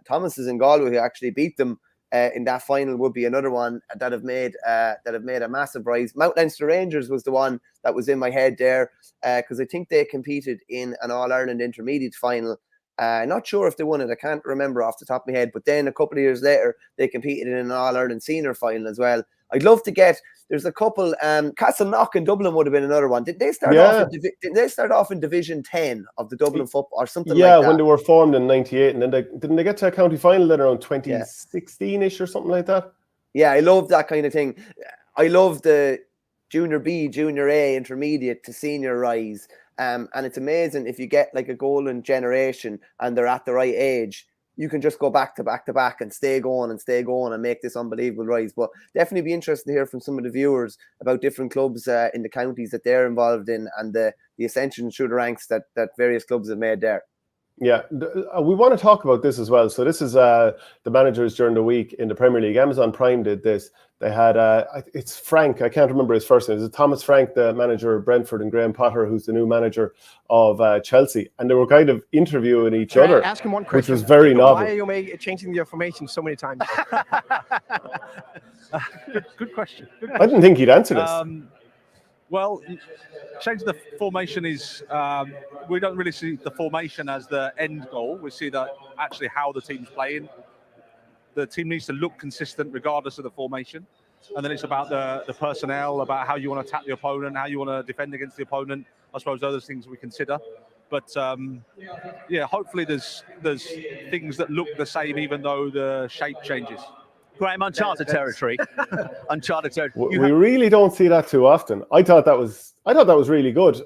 Thomas is in Galway, who actually beat them in that final, would be another one that have made a massive rise. Mount Leinster Rangers was the one that was in my head there, because I think they competed in an All-Ireland intermediate final. Not sure if they won it. I can't remember off the top of my head. But then a couple of years later, they competed in an All-Ireland senior final as well. I'd love to get. There's a couple. Castleknock in Dublin would have been another one. Did they start off in Division 10 of the Dublin football or something like that? Yeah, when they were formed in '98, and then didn't they get to a county final then around 2016ish or something like that? Yeah, I love that kind of thing. I love the Junior B, Junior A, intermediate to senior rise. And it's amazing if you get like a golden generation and they're at the right age, you can just go back to back and stay going and make this unbelievable rise. But definitely be interested to hear from some of the viewers about different clubs in the counties that they're involved in and the ascension through the ranks that various clubs have made there. Yeah, we want to talk about this as well. So this is the managers during the week in the Premier League. Amazon Prime did this. They had, it's Frank, I can't remember his first name. It's Thomas Frank, the manager of Brentford, and Graham Potter, who's the new manager of Chelsea. And they were kind of interviewing each other, ask him one question, which was very novel. Why are you changing the information so many times? Good question. I didn't think he'd answer this. Well, changing the formation is, we don't really see the formation as the end goal. We see that actually how the team's playing. The team needs to look consistent regardless of the formation. And then it's about the personnel, about how you want to attack the opponent, how you want to defend against the opponent. I suppose those things we consider. But yeah, hopefully there's things that look the same even though the shape changes. Graham, uncharted territory. Uncharted territory. We really don't see that too often. I thought that was really good.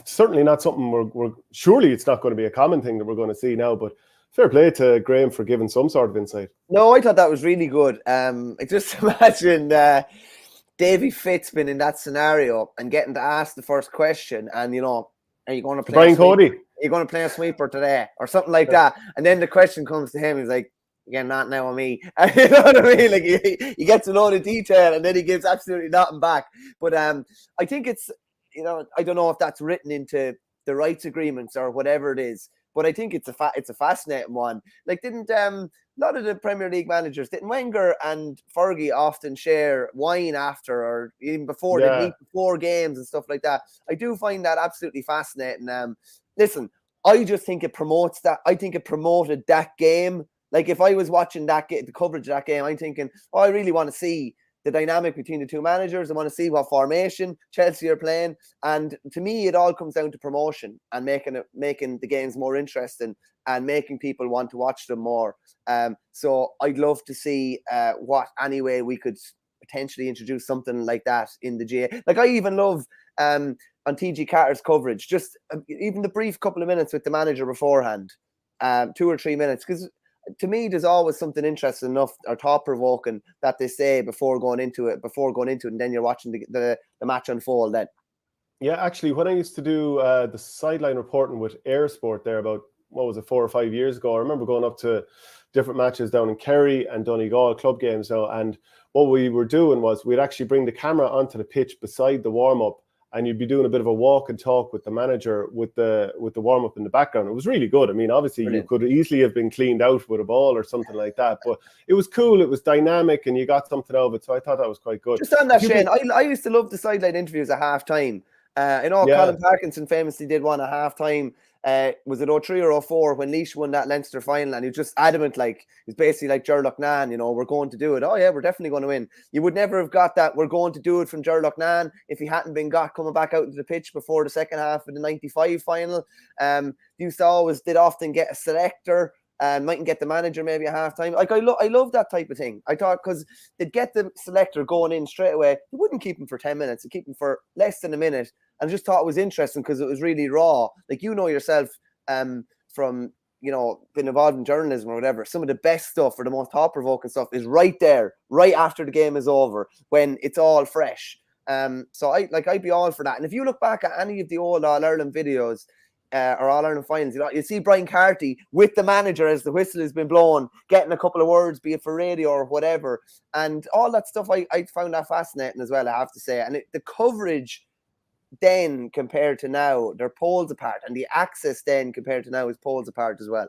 Certainly not something we're surely it's not going to be a common thing that we're going to see now, but fair play to Graham for giving some sort of insight. No, I thought that was really good. I just imagine Davy Fitz being in that scenario and getting to ask the first question, and you know, are you going to play Brian Cody? Are you going to play a sweeper today or something like that? And then the question comes to him. He's like, again, not now on me. You know what I mean? Like he gets a load of detail and then he gives absolutely nothing back. But I think it's, you know, I don't know if that's written into the rights agreements or whatever it is, but I think it's a fascinating one. Like, didn't a lot of the Premier League managers, didn't Wenger and Fergie often share wine after or even before they meet before games and stuff like that? I do find that absolutely fascinating. Listen, I just think it promotes that. I think it promoted that game. Like, if I was watching that the coverage of that game, I'm thinking, oh, I really want to see the dynamic between the two managers. I want to see what formation Chelsea are playing. And to me, it all comes down to promotion and making the games more interesting and making people want to watch them more. So I'd love to see what anyway we could potentially introduce something like that in the GA. Like, I even love on TG Carter's coverage, just even the brief couple of minutes with the manager beforehand, 2 or 3 minutes, because to me, there's always something interesting enough or thought-provoking that they say before going into it, and then you're watching the match unfold then. Yeah, actually, when I used to do the sideline reporting with Air Sport there about what was it, 4 or 5 years ago. I remember going up to different matches down in Kerry and Donegal club games now, and what we were doing was we'd actually bring the camera onto the pitch beside the warm-up, and you'd be doing a bit of a walk and talk with the manager with the warm-up in the background. It was really good. I mean, obviously Brilliant. You could easily have been cleaned out with a ball or something like that, but it was cool, it was dynamic, and you got something out of it, so I thought that was quite good. Just on that, Shane, I used to love the sideline interviews at half-time. Colin Parkinson famously did one at half-time. Was it 03 or 04 when Laois won that Leinster final, and he was just adamant, like, he's basically like Ger Loughnane, you know, we're going to do it. Oh yeah, we're definitely going to win. You would never have got that we're going to do it from Ger Loughnane if he hadn't been got coming back out into the pitch before the second half of the 95 final. Used to did often get a selector and mightn't get the manager maybe at halftime. Like I love that type of thing. I thought because they'd get the selector going in straight away. They wouldn't keep him for 10 minutes. They'd keep him for less than a minute. And I just thought it was interesting because it was really raw. Like, you know yourself, from, you know, being involved in journalism or whatever, some of the best stuff or the most thought-provoking stuff is right there, right after the game is over, when it's all fresh. So I'd be all for that. And if you look back at any of the old All-Ireland videos or All-Ireland finals, you see Brian Carty with the manager as the whistle has been blown, getting a couple of words, be it for radio or whatever. And all that stuff, I found that fascinating as well, I have to say. And the coverage then compared to now, they're poles apart, and the access then compared to now is poles apart as well.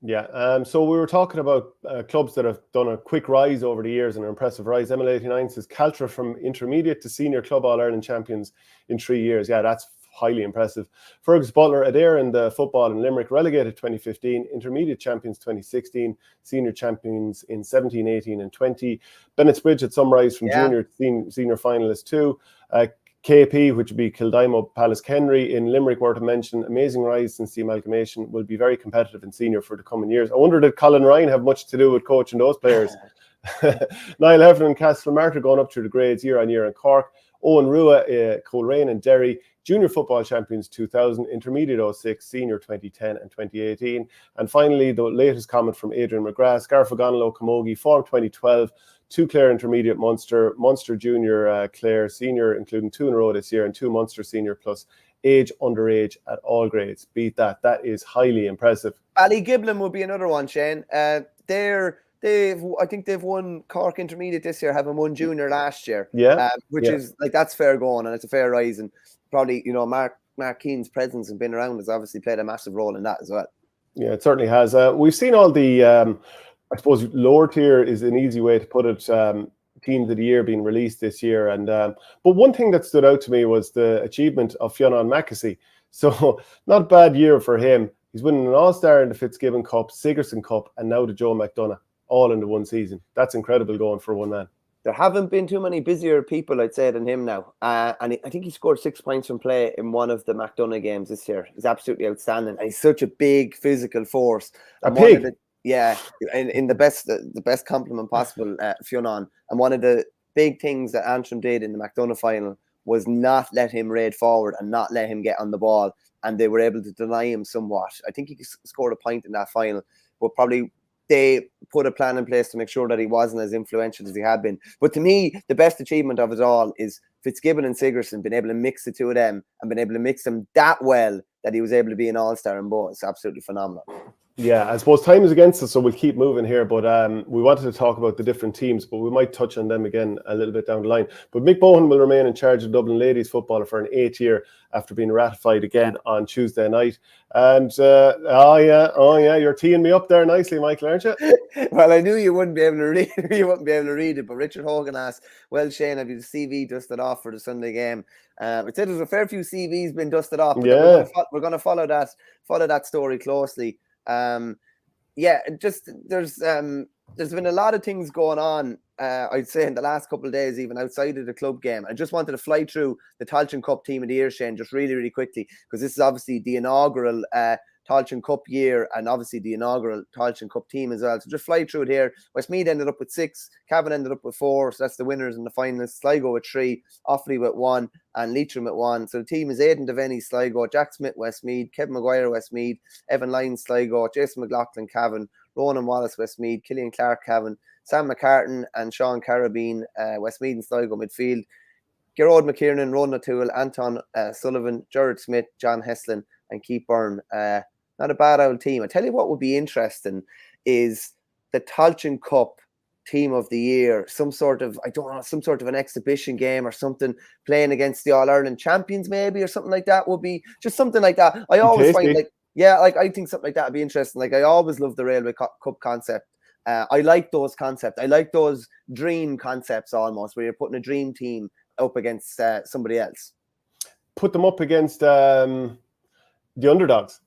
Yeah, so we were talking about clubs that have done a quick rise over the years and an impressive rise. ML89 says Caltra from intermediate to senior club All-Ireland champions in 3 years. Yeah, that's highly impressive. Fergus Butler, Adair in the football in Limerick, relegated 2015, intermediate champions 2016, senior champions in 17, 18 and 20. Bennett's Bridge at some rise from junior to senior finalist too. KP, which would be Kildimo Palace Henry in Limerick, were to mention, amazing rise since the amalgamation, will be very competitive in senior for the coming years. I wonder, did Colin Ryan have much to do with coaching those players? Niall Heffernan and Castlemartyr going up through the grades year on year in Cork. Owen Rua, Coleraine and Derry, junior football champions 2000, intermediate 06, senior 2010 and 2018. And finally, the latest comment from Adrian McGrath, Scarfagonalo Camogie, formed 2012, 2 Clare intermediate Munster, Munster junior Clare senior, including 2 in a row this year, and 2 Munster senior plus age, underage at all grades. Beat that. That is highly impressive. Ballygiblin would be another one, Shane. I think they've won Cork intermediate this year, having won junior last year. Which is like, that's fair going, and it's a fair rise, and probably, you know, Mark Keane's presence and being around has obviously played a massive role in that as well. Yeah, it certainly has. We've seen all the I suppose lower tier is an easy way to put it, teams of the year being released this year. And but one thing that stood out to me was the achievement of Fionn Mackesy. So not a bad year for him. He's winning an All-Star in the Fitzgibbon Cup, Sigerson Cup, and now the Joe McDonagh, all in the one season. That's incredible going for one man. There haven't been too many busier people, I'd say, than him now. And I think he scored 6 points from play in one of the McDonagh games this year. He's absolutely outstanding. And he's such a big physical force. In the best compliment possible, Fionn. And one of the big things that Antrim did in the McDonagh final was not let him raid forward and not let him get on the ball. And they were able to deny him somewhat. I think he scored a point in that final, but probably they put a plan in place to make sure that he wasn't as influential as he had been. But to me, the best achievement of it all is Fitzgibbon and Sigerson being able to mix the two of them and being able to mix them that well that he was able to be an all-star in both. It's absolutely phenomenal. Yeah, I suppose time is against us, so we'll keep moving here. But we wanted to talk about the different teams, but we might touch on them again a little bit down the line. But Mick Bohan will remain in charge of Dublin ladies football for an 8th year after being ratified again on Tuesday night. And you're teeing me up there nicely, Michael, aren't you? Well, I knew you wouldn't be able to read it. You wouldn't be able to read it. But Richard Hogan asked, "Well, Shane, have you the CV dusted off for the Sunday game?" It said there's a fair few CVs been dusted off. But we're going to follow that story closely. There's been a lot of things going on, I'd say, in the last couple of days, even outside of the club game. I just wanted to fly through the Tailteann Cup team of the year, Shane, just really, really quickly, because this is obviously the inaugural Tailteann Cup year and obviously the inaugural Tailteann Cup team as well. So just fly through it here. Westmeath ended up with 6, Cavan ended up with 4, so that's the winners and the finalists. Sligo with 3, Offaly with 1, and Leitrim with 1. So the team is Aidan Devaney, Sligo, Jack Smith, Westmeath, Kevin Maguire, Westmeath, Evan Lyons, Sligo, Jason McLaughlin, Cavan, Ronan Wallace, Westmeath, Killian Clark, Cavan, Sam McCartan and Sean Carabine, Westmeath and Sligo midfield, Gerard McKiernan, Ron O'Toole, Anton Sullivan, Jared Smith, John Heslin and Keith Byrne not a bad old team. I tell you what would be interesting is the Tailteann Cup Team of the Year, some sort of an exhibition game or something, playing against the All-Ireland champions maybe, or something like that would be just something like that. I always find I think something like that would be interesting. Like I always love the Railway Cup concept. I like those concepts. I like those dream concepts almost, where you're putting a dream team up against somebody else. Put them up against the underdogs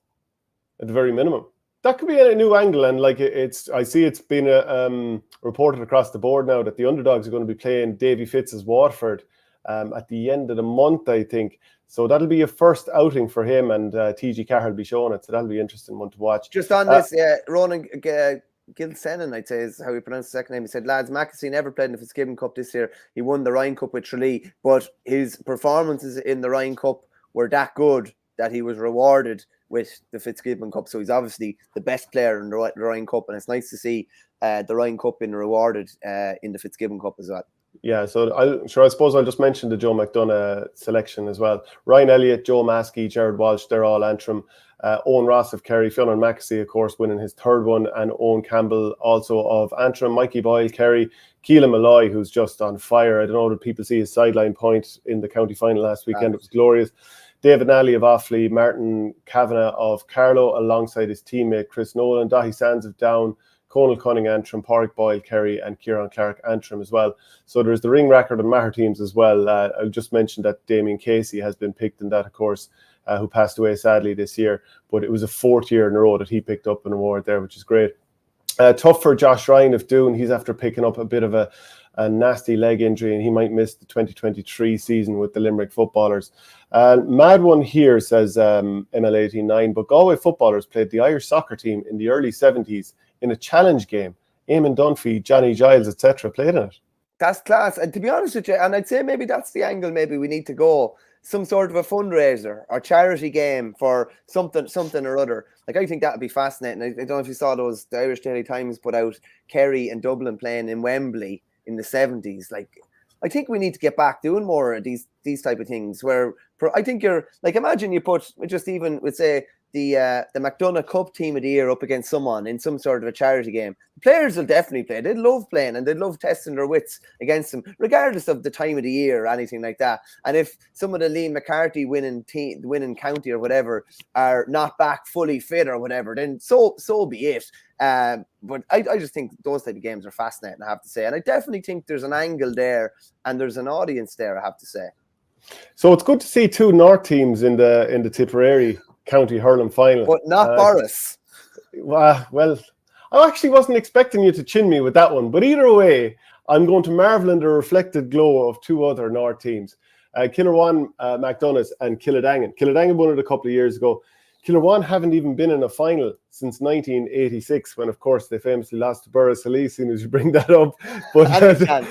at the very minimum. That could be a new angle, and like I see it's been reported across the board now that the underdogs are going to be playing Davy Fitz's Waterford at the end of the month, I think. So that'll be a first outing for him, and TG Carr will be showing it. So that'll be an interesting one to watch. Just on this, Ronan Gilsenan, I'd say is how he pronounced the second name. He said, lads, Mackesy never played in the Fitzgibbon Cup this year. He won the Ryan Cup with Tralee, but his performances in the Ryan Cup were that good that he was rewarded with the Fitzgibbon Cup. So he's obviously the best player in the Ryan Cup, and it's nice to see the Ryan Cup being rewarded in the Fitzgibbon Cup as well. Yeah, so I suppose I'll just mention the Joe McDonough selection as well. Ryan Elliott, Joe Maskey, Jared Walsh, they're all Antrim. Owen Ross of Kerry, Fionn Mackesy, of course, winning his third one, and Owen Campbell also of Antrim, Mikey Boyle, Kerry, Keelan Malloy, who's just on fire. I don't know, did people see his sideline point in the county final last weekend? It was glorious. David Nally of Offaly, Martin Kavanagh of Carlow, alongside his teammate Chris Nolan, Dahi Sands of Down, Conal Cunning Antrim, Pádraig Boyle Kerry, and Kieran Clark Antrim as well. So there's the ring record of Maher teams as well. I'll just mention that Damien Casey has been picked in that, of course, who passed away sadly this year. But it was a fourth year in a row that he picked up an award there, which is great. Tough for Josh Ryan of Doon. He's after picking up a bit of a nasty leg injury, and he might miss the 2023 season with the Limerick footballers. Mad one here, says ML89, but Galway footballers played the Irish soccer team in the early 70s in a challenge game. Eamon Dunphy, Johnny Giles, etc. played in it. That's class. And to be honest with you, and I'd say maybe that's the angle maybe we need to go, some sort of a fundraiser or charity game for something or other. Like, I think that would be fascinating. I don't know if you saw the Irish Daily Times put out Kerry and Dublin playing in Wembley in the 70s. Like, I think we need to get back doing more of these type of things where I think you're like, imagine you put just even with say the McDonough Cup Team of the Year up against someone in some sort of a charity game. The players will definitely play. They'd love playing and they'd love testing their wits against them, regardless of the time of the year or anything like that. And if some of the Liam McCarthy winning county or whatever are not back fully fit or whatever, then so be it. But I just think those type of games are fascinating, I have to say. And I definitely think there's an angle there and there's an audience there, I have to say. So it's good to see two North teams in the Tipperary County Hurling final. But not Boris. Well, I actually wasn't expecting you to chin me with that one. But either way, I'm going to marvel in the reflected glow of two other North teams. Kilruane, McDonagh's and Kiladangan. Kiladangan won it a couple of years ago. Kilruane haven't even been in a final since 1986, when, of course, they famously lost to Borris-Lee, as soon as you bring that up. But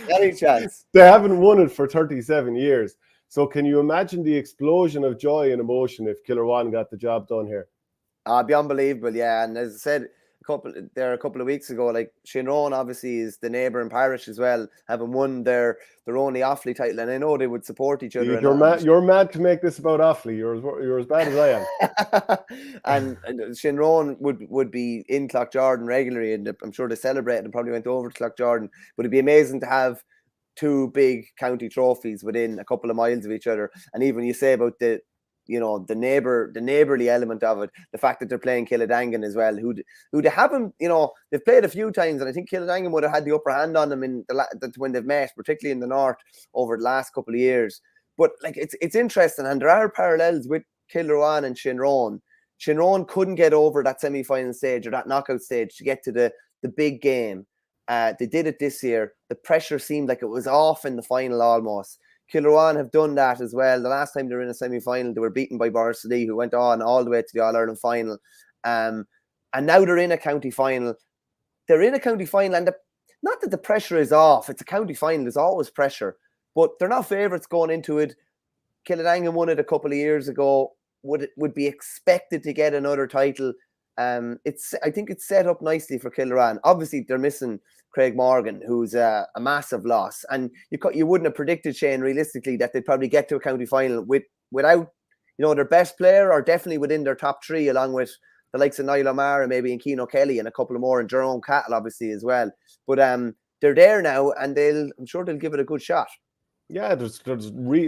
any chance. They haven't won it for 37 years. So can you imagine the explosion of joy and emotion if Kilruane got the job done here? It'd be unbelievable, yeah. And as I said a couple of weeks ago, like Shinrone obviously is the neighbouring parish as well, having won their only Offaly title, and I know they would support each other. You're mad to make this about Offaly. You're as bad as I am. And Shinrone would be in Cloughjordan regularly, and I'm sure they celebrated and probably went over to Cloughjordan. But it'd be amazing to have two big county trophies within a couple of miles of each other. And even you say about the neighbourly element of it, the fact that they're playing Kiladangan as well, who they haven't, they've played a few times, and I think Kiladangan would have had the upper hand on them when they've met, particularly in the north over the last couple of years. But like, it's interesting, and there are parallels with Kilruane and Shinrone. Shinrone couldn't get over that semi-final stage or that knockout stage to get to the big game. They did it this year. The pressure seemed like it was off in the final almost. Kilruane have done that as well. The last time they were in a semi-final, they were beaten by Borris-Lee, who went on all the way to the All-Ireland final. And now they're in a county final. They're in a county final, and not that the pressure is off. It's a county final. There's always pressure. But they're not favourites going into it. Kiladangan won it a couple of years ago. Would be expected to get another title. I think it's set up nicely for Kilruane. Obviously, they're missing Craig Morgan, who's a massive loss, and you wouldn't have predicted, Shane, realistically, that they'd probably get to a county final without their best player, or definitely within their top three, along with the likes of Niall O'Mara, maybe, and Cian O'Kelly, and a couple of more, and Jerome Cattle, obviously, as well. But they're there now, and I'm sure they'll give it a good shot. Yeah, there's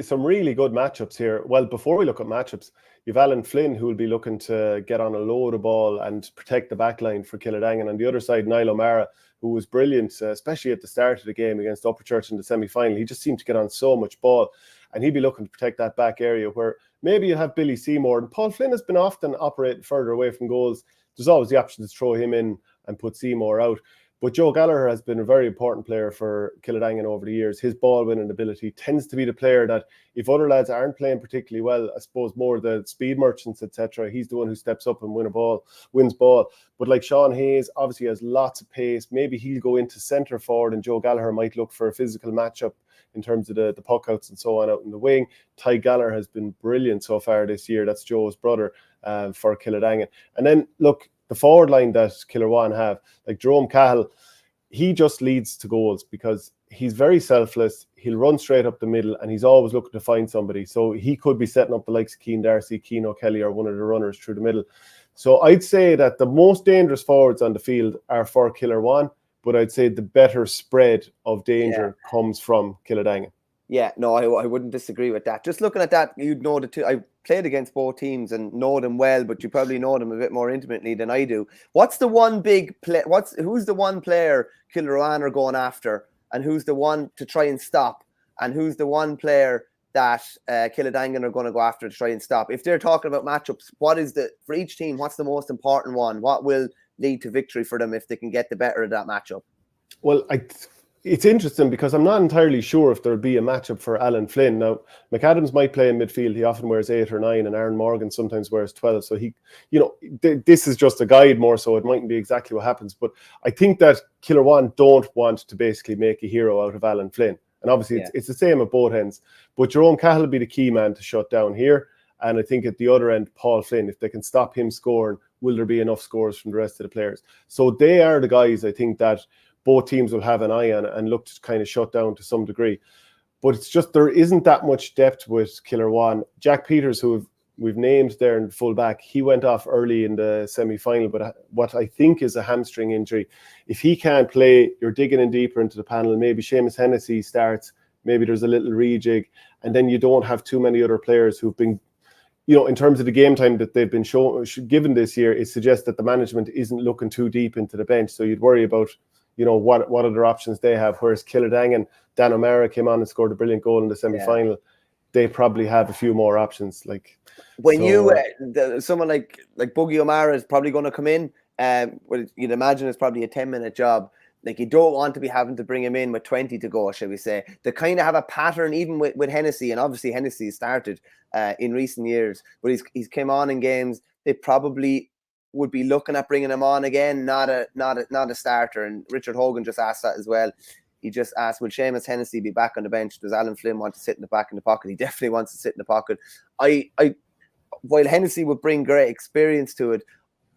some really good matchups here. Well, before we look at matchups, you've Alan Flynn, who will be looking to get on a load of ball and protect the back line for Kiladangan. On the other side, Niall O'Mara, who was brilliant, especially at the start of the game against Upperchurch in the semi-final. He just seemed to get on so much ball, and he'd be looking to protect that back area where maybe you have Billy Seymour. And Paul Flynn has been often operating further away from goals. There's always the option to throw him in and put Seymour out. But Joe Gallagher has been a very important player for Kiladangan over the years. His ball-winning ability tends to be the player that, if other lads aren't playing particularly well, I suppose more the speed merchants, etc., he's the one who steps up and wins ball. But like Sean Hayes, obviously has lots of pace. Maybe he'll go into centre forward, and Joe Gallagher might look for a physical matchup in terms of the puck outs and so on out in the wing. Ty Gallagher has been brilliant so far this year. That's Joe's brother for Kiladangan. And then, look, the forward line that Kilruane have, like Jerome Cahill, he just leads to goals because he's very selfless. He'll run straight up the middle, and he's always looking to find somebody. So he could be setting up the likes of Cian Darcy, Cian O'Kelly, or one of the runners through the middle. So I'd say that the most dangerous forwards on the field are for Kilruane, but I'd say the better spread of danger comes from Kiladangan. Yeah, no, I wouldn't disagree with that. Just looking at that, you'd know the two. I played against both teams and know them well, but you probably know them a bit more intimately than I do. What's the one big play? Who's the one player Kilruane are going after, and who's the one to try and stop, and who's the one player that Kiladangan are going to go after to try and stop? If they're talking about matchups, for each team? What's the most important one? What will lead to victory for them if they can get the better of that matchup? Well, it's interesting because I'm not entirely sure if there'll be a matchup for Alan Flynn. Now, McAdams might play in midfield. He often wears 8 or 9, and Aaron Morgan sometimes wears 12. So this is just a guide more, so it mightn't be exactly what happens. But I think that Kilruane don't want to basically make a hero out of Alan Flynn. And obviously it's the same at both ends. But Jerome Cahill will be the key man to shut down here. And I think at the other end, Paul Flynn, if they can stop him scoring, will there be enough scores from the rest of the players? So they are the guys, I think, that both teams will have an eye on and look to kind of shut down to some degree. But it's just there isn't that much depth with Kilruane. Jack Peters, who we've named there in full back, he went off early in the semi-final, but what I think is a hamstring injury. If he can't play, you're digging in deeper into the panel. Maybe Seamus Hennessy starts, maybe there's a little rejig, and then you don't have too many other players who've been, in terms of the game time that they've been given this year, it suggests that the management isn't looking too deep into the bench. So you'd worry about what other options they have. Whereas Kiladangan, Dan O'Mara came on and scored a brilliant goal in the semi-final. Yeah. They probably have a few more options. Someone like Boogie O'Mara is probably going to come in. You'd imagine it's probably a 10-minute job. Like, you don't want to be having to bring him in with 20 to go, shall we say. They kind of have a pattern, even with Hennessy, and obviously Hennessy started in recent years, but he's came on in games. They probably would be looking at bringing him on again, not a starter. And Richard Hogan just asked that as well. He just asked, will Seamus Hennessy be back on the bench? Does Alan Flynn want to sit in the back in the pocket? He definitely wants to sit in the pocket. While Hennessy would bring great experience to it,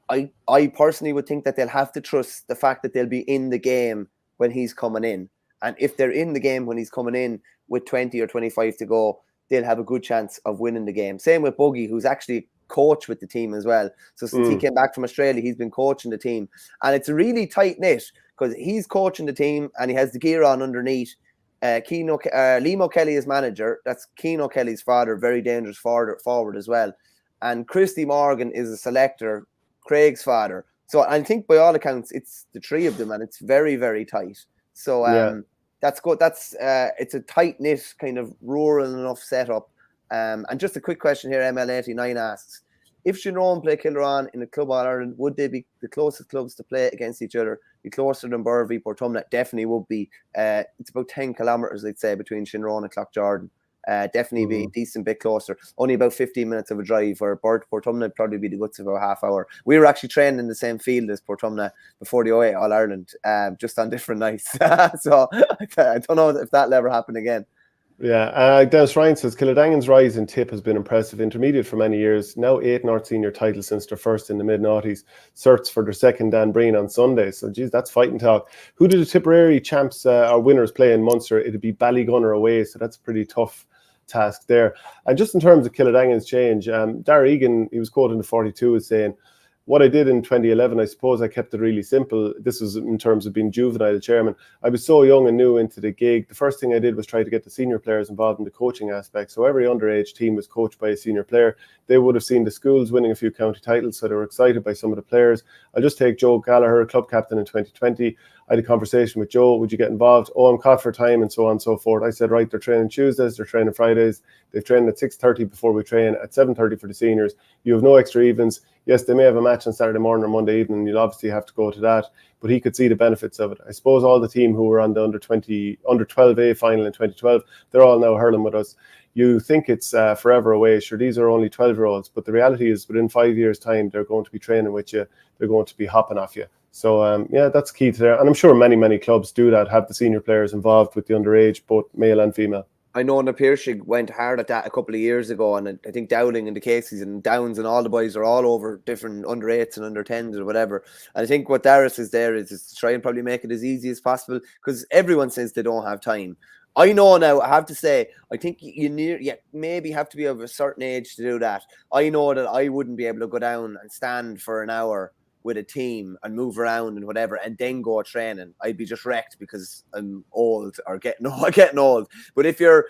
I personally would think that they'll have to trust the fact that they'll be in the game when he's coming in. And if they're in the game when he's coming in with 20 or 25 to go, they'll have a good chance of winning the game. Same with Boogie, who's actually coach with the team as well. So since he came back from Australia, he's been coaching the team. And it's really tight knit because he's coaching the team and he has the gear on underneath. Liam O'Kelly is manager. That's Cian O'Kelly's father, very dangerous forward as well. And Christy Morgan is a selector, Craig's father. So I think by all accounts, it's the three of them, and it's very, very tight. So that's good. It's a tight knit kind of rural enough setup. And just a quick question here, ML89 asks, if Shinrone play Kilruane in the Club All Ireland, would they be the closest clubs to play against each other? Be closer than Burvey, Portumna? Definitely would be. It's about 10 kilometres, I'd say, between Shinrone and Cloughjordan. Definitely be a decent bit closer. Only about 15 minutes of a drive, where Portumna would probably be the guts of about half hour. We were actually training in the same field as Portumna before the 08 All Ireland, just on different nights. So I don't know if that'll ever happen again. Yeah, Dennis Ryan says Kiladangan's rise in tip has been impressive. Intermediate for many years, now 8 North Senior titles since their first in the mid-noughties. Certs for their second Dan Breen on Sunday. So, geez, that's fighting talk. Who did the Tipperary champs or winners play in Munster? It'd be Ballygunner away, so that's a pretty tough task there. And just in terms of Kiladangan's change, Darragh Egan, he was quoted in the 42 as saying, what I did in 2011, I suppose I kept it really simple. This was in terms of being juvenile chairman. I was so young and new into the gig. The first thing I did was try to get the senior players involved in the coaching aspect. So every underage team was coached by a senior player. They would have seen the schools winning a few county titles, so they were excited by some of the players. I'll just take Joe Gallagher, club captain in 2020. I had a conversation with Joe, would you get involved? Oh, I'm caught for time, and so on and so forth. I said, right, they're training Tuesdays, they're training Fridays. They've trained at 6:30 before we train, at 7:30 for the seniors. You have no extra evens. Yes, they may have a match on Saturday morning or Monday evening, and you'll obviously have to go to that, but he could see the benefits of it. I suppose all the team who were on the under 12A final in 2012, they're all now hurling with us. You think it's forever away. Sure, these are only 12-year-olds, but the reality is within 5 years' time, they're going to be training with you. They're going to be hopping off you. So, yeah, that's key to there. And I'm sure many, many clubs do that, have the senior players involved with the underage, both male and female. I know Na Piarsaigh went hard at that a couple of years ago, and I think Dowling and the Caseys and Downs and all the boys are all over different under 8s and under 10s or whatever. And I think what Darius is there is to try and probably make it as easy as possible, because everyone says they don't have time. I know now, I have to say, I think you maybe have to be of a certain age to do that. I know that I wouldn't be able to go down and stand for an hour with a team and move around and whatever and then go training. I'd be just wrecked because I'm old or getting old. But if you're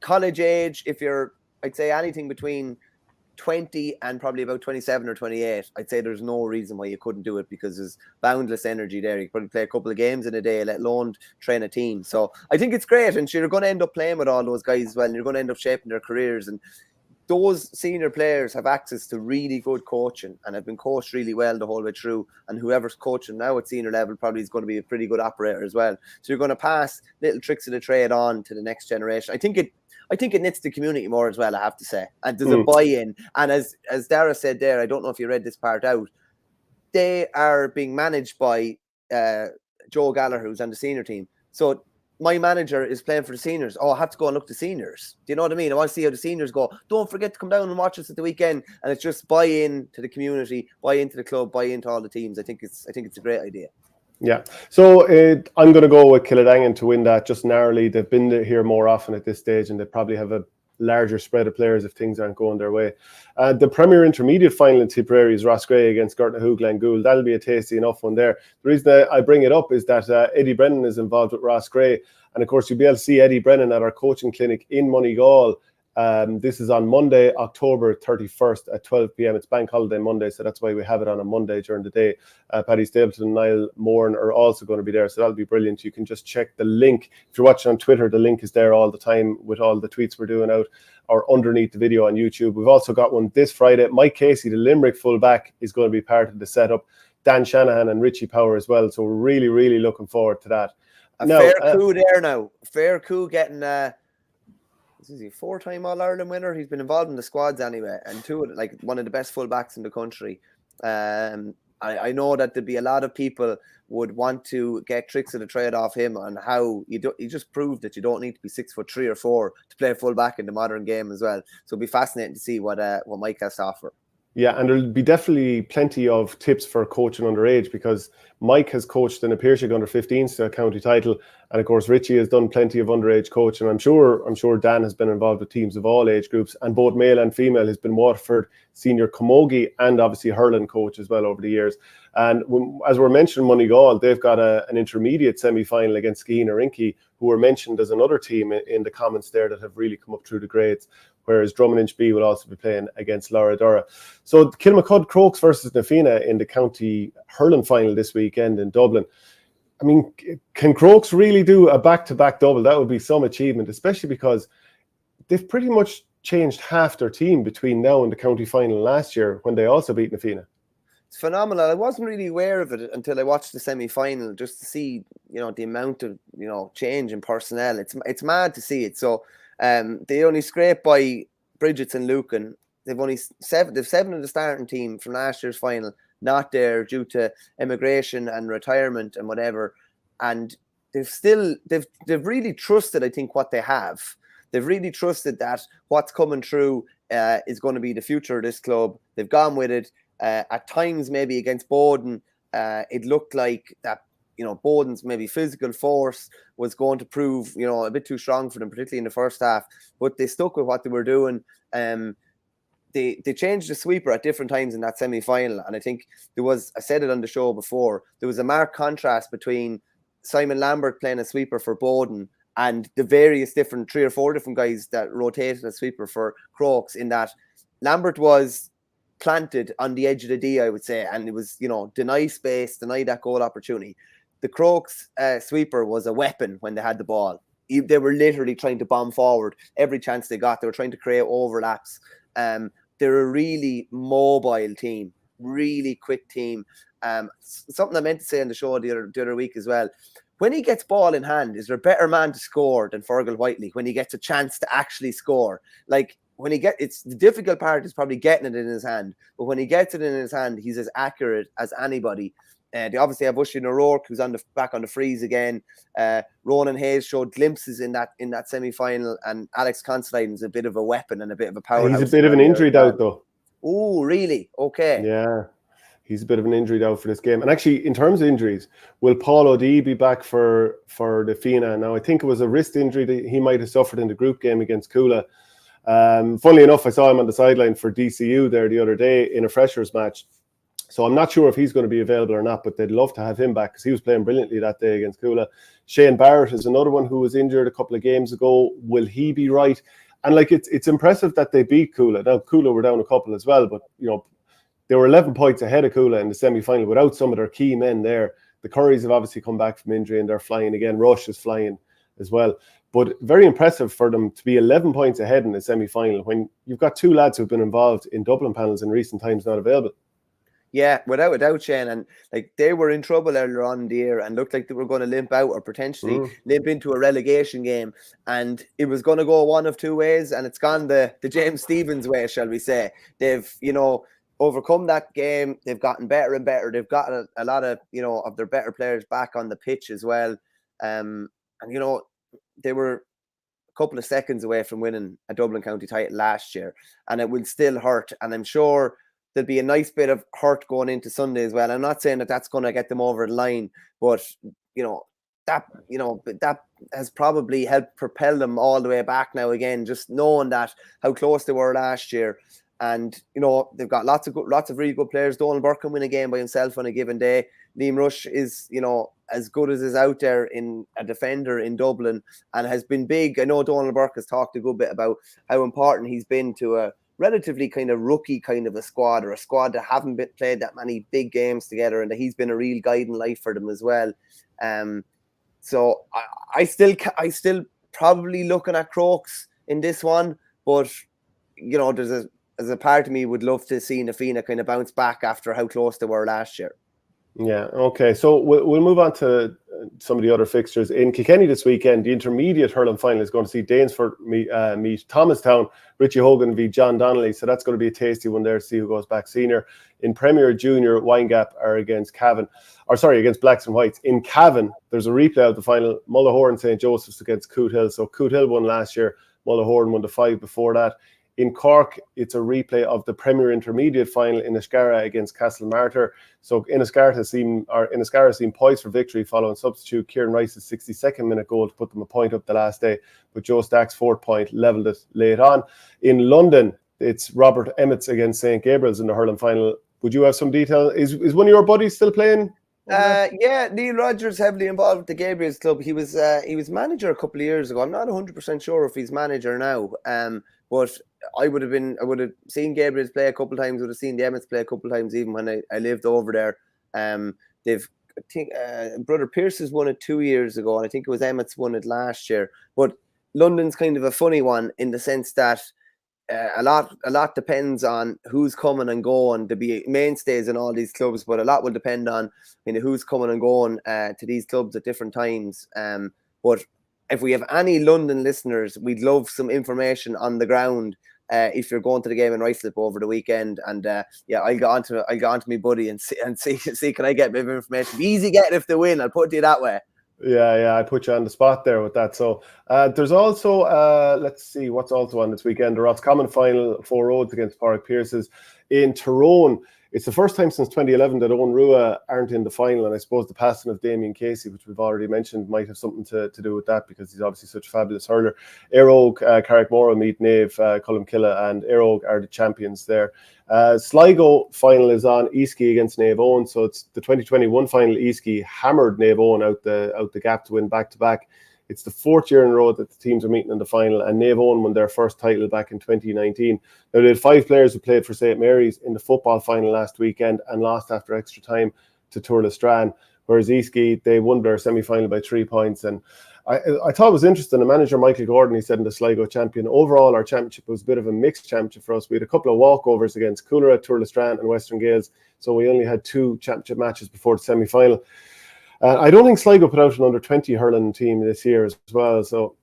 college age, if you're, I'd say anything between 20 and probably about 27 or 28, I'd say there's no reason why you couldn't do it, because there's boundless energy there. You could probably play a couple of games in a day, let alone train a team. So I think it's great, and you're going to end up playing with all those guys as well, and you're going to end up shaping their careers. And those senior players have access to really good coaching and have been coached really well the whole way through. And whoever's coaching now at senior level probably is going to be a pretty good operator as well. So you're going to pass little tricks of the trade on to the next generation. I think it knits the community more as well, I have to say. And there's a buy-in. And as Dara said there, I don't know if you read this part out, they are being managed by Joe Gallagher, who's on the senior team. So my manager is playing for the seniors. Oh, I have to go and look at the seniors. Do you know what I mean? I want to see how the seniors go. Don't forget to come down and watch us at the weekend. And it's just buy in to the community, buy into the club, buy into all the teams. I think it's a great idea. Yeah. So I'm going to go with Kiladangan to win that just narrowly. They've been here more often at this stage, and they probably have a larger spread of players if things aren't going their way. The Premier Intermediate final in Tipperary is Roscrea against Gortnahoe Glengoole. That'll be a tasty enough one there. The reason I bring it up is that Eddie Brennan is involved with Roscrea, and of course you'll be able to see Eddie Brennan at our coaching clinic in Moneygall. This is on Monday, October 31st at 12 p.m. It's Bank Holiday Monday, so that's why we have it on a Monday during the day. Paddy Stapleton and Niall Moran are also going to be there, so that'll be brilliant. You can just check the link. If you're watching on Twitter, the link is there all the time with all the tweets we're doing out, or underneath the video on YouTube. We've also got one this Friday. Mike Casey, the Limerick fullback, is going to be part of the setup. Dan Shanahan and Richie Power as well, so we're really, really looking forward to that. Fair coup there now. Fair coup getting... is he a 4-time All-Ireland winner? He's been involved in the squads anyway, and one of the best fullbacks in the country. I know that there'd be a lot of people would want to get tricks of the trade off him on how you just proved that you don't need to be 6'3" or 4" to play fullback in the modern game as well. So it'll be fascinating to see what Mike has to offer. Yeah, and there'll be definitely plenty of tips for coaching underage, because Mike has coached in a Piarsaigh under 15s to a county title, and of course Richie has done plenty of underage coaching. I'm sure Dan has been involved with teams of all age groups, and both male and female. Has been Waterford senior camogie and obviously hurling coach as well over the years. And as we're mentioning, Moneygall, they've got an intermediate semi-final against Skeen or Inky, who were mentioned as another team in the comments there that have really come up through the grades. Whereas Drummond Inch will also be playing against Laura Dura. So Kilmacud Crokes versus Na Fianna in the county hurling final this weekend in Dublin. I mean, can Crokes really do a back-to-back double? That would be some achievement, especially because they've pretty much changed half their team between now and the county final last year, when they also beat Na Fianna. It's phenomenal. I wasn't really aware of it until I watched the semi-final, just to see, the amount of, change in personnel. It's mad to see it. So they only scraped by Bridget's and Lucan. They've only seven in the starting team from last year's final, not there due to immigration and retirement and whatever. And they've really trusted, I think, what they have. They've really trusted that what's coming through is going to be the future of this club. They've gone with it. At times, maybe against Bowden, it looked like that, Bowden's maybe physical force was going to prove, a bit too strong for them, particularly in the first half. But they stuck with what they were doing. they changed the sweeper at different times in that semi-final, and I think I said it on the show before, there was a marked contrast between Simon Lambert playing a sweeper for Bowden and the various different 3 or 4 different guys that rotated a sweeper for Crokes, in that Lambert was planted on the edge of the D, I would say, and it was, deny space, deny that goal opportunity. The Crokes sweeper was a weapon when they had the ball. They were literally trying to bomb forward every chance they got. They were trying to create overlaps. They're a really mobile team, really quick team. Something I meant to say on the show the other week as well. When he gets ball in hand, is there a better man to score than Fergal Whiteley when he gets a chance to actually score? Like, when it's the difficult part is probably getting it in his hand, but when he gets it in his hand, he's as accurate as anybody. They obviously have Oisin O'Rourke, who's back on the freeze again. Ronan Hayes showed glimpses in that semi-final, and Alex Considine is a bit of a weapon and a bit of a powerhouse. He's a bit of an injury doubt, though. Oh, really? Okay. Yeah, he's a bit of an injury doubt for this game. And actually, in terms of injuries, will Paul O'Dea be back for the FINA? Now, I think it was a wrist injury that he might have suffered in the group game against Coola. Funnily enough, I saw him on the sideline for DCU there the other day in a freshers match. So I'm not sure if he's going to be available or not, but they'd love to have him back because he was playing brilliantly that day against Coola. Shane Barrett is another one who was injured a couple of games ago. Will he be right? And it's impressive that they beat Coola. Now, Coola were down a couple as well, but they were 11 points ahead of Coola in the semi-final without some of their key men there. The Currys have obviously come back from injury and they're flying again. Rush is flying as well. But very impressive for them to be 11 points ahead in the semi-final when you've got 2 lads who've been involved in Dublin panels in recent times not available. Yeah, without a doubt, Shane. And they were in trouble earlier on in the year and looked like they were going to limp out or potentially limp into a relegation game. And it was going to go one of 2 ways, and it's gone the James Stephens way, shall we say. They've, overcome that game. They've gotten better and better. They've got a lot of, of their better players back on the pitch as well. And, they were a couple of seconds away from winning a Dublin County title last year, and it will still hurt. And I'm sure there'll be a nice bit of hurt going into Sunday as well. I'm not saying that that's going to get them over the line, but that has probably helped propel them all the way back now again, just knowing that how close they were last year. And they've got lots of really good players. Donald Burke can win a game by himself on a given day. Liam Rush is as good as is out there in a defender in Dublin and has been big. I know Donald Burke has talked a good bit about how important he's been to a relatively kind of rookie kind of a squad, or a squad that haven't played that many big games together, and that he's been a real guiding light for them as well. So I still probably looking at Crokes in this one, but there's a part of me would love to see Na Fianna kind of bounce back after how close they were last year. Yeah, okay. So we'll move on to some of the other fixtures. In Kilkenny this weekend, the intermediate hurling final is going to see Danesford meet Thomastown, Richie Hogan v John Donnelly. So that's going to be a tasty one there to see who goes back senior. In Premier Junior, Windgap are against against Blacks and Whites. In Cavan, there's a replay of the final. Mullahoran and St. Joseph's against Cootehill. So Cootehill won last year. Mullahoran won the 5 before that. In Cork, it's a replay of the Premier Intermediate final in Inniscarra against Castlemartyr. So Inniscarra seemed poised for victory following substitute Kieran Rice's 62nd minute goal to put them a point up the last day, but Joe Stack's 4th point levelled it late on. In London, it's Robert Emmett's against St. Gabriel's in the hurling final. Would you have some detail? Is one of your buddies still playing? Yeah, Neil Rogers heavily involved with the Gabriel's club. He was manager a couple of years ago. I'm not 100% sure if he's manager now. But I would have seen Gabriel's play a couple of times. Would have seen the Emmets play a couple of times, even when I lived over there. Brother Pierce has won it 2 years ago, and I think it was Emmets won it last year. But London's kind of a funny one in the sense that a lot depends on who's coming and going to be mainstays in all these clubs, but a lot will depend on who's coming and going to these clubs at different times. But if we have any London listeners, we'd love some information on the ground if you're going to the game in Ruislip over the weekend. And I'll go on to my buddy and see can I get a bit of information. Be easy getting if they win. I'll put it that way. Yeah, I put you on the spot there with that. So there's also let's see what's also on this weekend. The Roscommon final, 4 Roads against Pádraig Pearses. In Tyrone, it's the first time since 2011 that Owen Rua aren't in the final, and I suppose the passing of Damien Casey, which we've already mentioned, might have something to do with that, because he's obviously such a fabulous hurler. Éire Óg, Carrickmore meet Naomh, Colmcille, and Éire Óg are the champions there. Sligo final is on, Easkey against Naomh Eoin, so it's the 2021 final. Easkey hammered Naomh Eoin out the gap to win back-to-back. It's the 4th year in a row that the teams are meeting in the final, and Naomh Eoin won their first title back in 2019. Now, they had 5 players who played for St. Mary's in the football final last weekend and lost after extra time to Tourlestrane, whereas Easkey, they won their semi-final by 3 points. And I thought it was interesting. The manager, Michael Gordon, he said in the Sligo champion, overall our championship was a bit of a mixed championship for us. We had a couple of walkovers against Coolera, Tourlestrane and Western Gales, so we only had 2 championship matches before the semi-final. I don't think Sligo put out an under-20 hurling team this year as well, so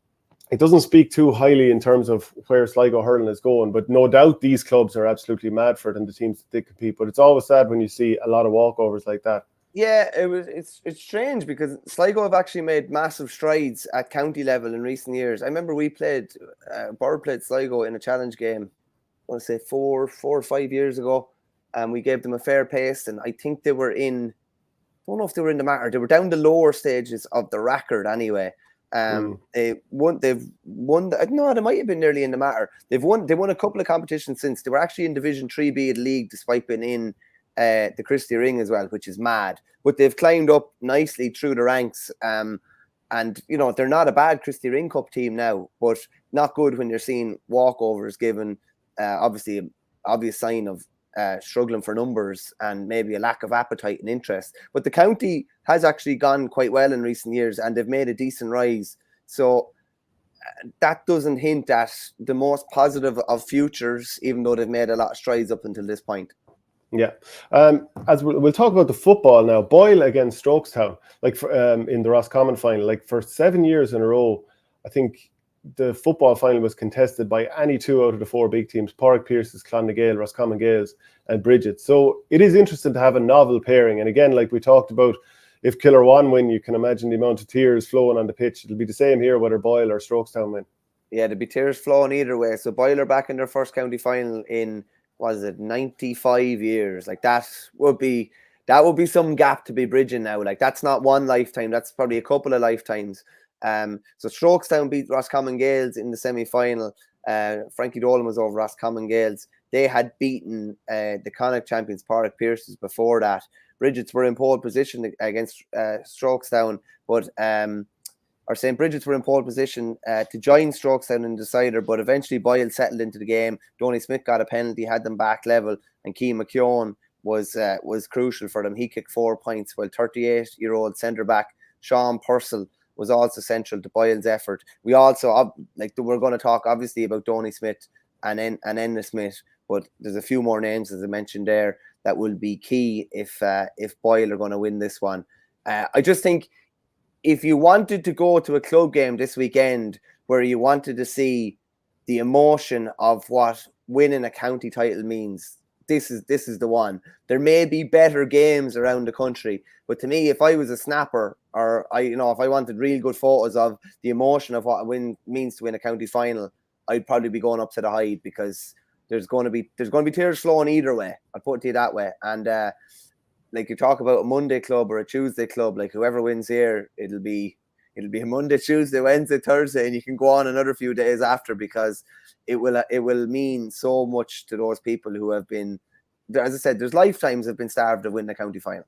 it doesn't speak too highly in terms of where Sligo hurling is going, but no doubt these clubs are absolutely mad for it and the teams that they compete. But it's always sad when you see a lot of walkovers like that. Yeah, it's strange because Sligo have actually made massive strides at county level in recent years. I remember we played, Barrett played Sligo in a challenge game, I want to say 4 or 5 years ago, and we gave them a fair pace, and I think they were in, I don't know if they were in the matter, they were down the lower stages of the record anyway. They've won, no, they might have been nearly in the matter. They won a couple of competitions since. They were actually in Division 3B of the league despite being in the Christie Ring as well, which is mad. But they've climbed up nicely through the ranks. And, you know, they're not a bad Christie Ring Cup team now, but not good when you're seeing walkovers given, obviously, an obvious sign of struggling for numbers and maybe a lack of appetite and interest. But the county has actually gone quite well in recent years and they've made a decent rise. So that doesn't hint at the most positive of futures, even though they've made a lot of strides up until this point. Yeah. As we'll talk about the football now, Boyle against Strokestown, like in the Roscommon final, like for 7 years in a row, I think the football final was contested by any 2 out of the 4 big teams, Pádraig Pearse's Clonagale, Roscommon Gales and Bridget. So it is interesting to have a novel pairing. And again, like we talked about, if Kilruane win, you can imagine the amount of tears flowing on the pitch. It'll be the same here, whether Boyle or Strokestown win. Yeah, there'll be tears flowing either way. So Boyle are back in their first county final in, 95 years. Like that would be some gap to be bridging now. Like that's not one lifetime, that's probably a couple of lifetimes. So Strokestown beat Roscommon Gales in the semi-final. Frankie Dolan was over Roscommon Gales. They had beaten the Connacht champions Pádraig Pearse's before that. Bridget's were in pole position against Strokestown, but St. Bridget's were in pole position to join Strokestown in the decider, but eventually Boyle settled into the game. Donny Smith got a penalty, had them back level, and Keane McKeown was crucial for them. He kicked 4 points, while 38-year-old centre-back Sean Purcell was also central to Boyle's effort. We also, we're going to talk obviously about Donny Smith and Enna Smith, but there's a few more names, as I mentioned there, that will be key if Boyle are going to win this one. I just think if you wanted to go to a club game this weekend where you wanted to see the emotion of what winning a county title means, this is the one. There may be better games around the country, but to me, if I was a snapper, or if I wanted real good photos of the emotion of what a win means to win a county final, I'd probably be going up to the Hyde, because there's going to be tears flowing either way. I'll put it to you that way. And like you talk about a Monday club or a Tuesday club, like whoever wins here, it'll be a Monday, Tuesday, Wednesday, Thursday, and you can go on another few days after, because it will mean so much to those people who have been, as I said, there's lifetimes have been starved of winning the county final.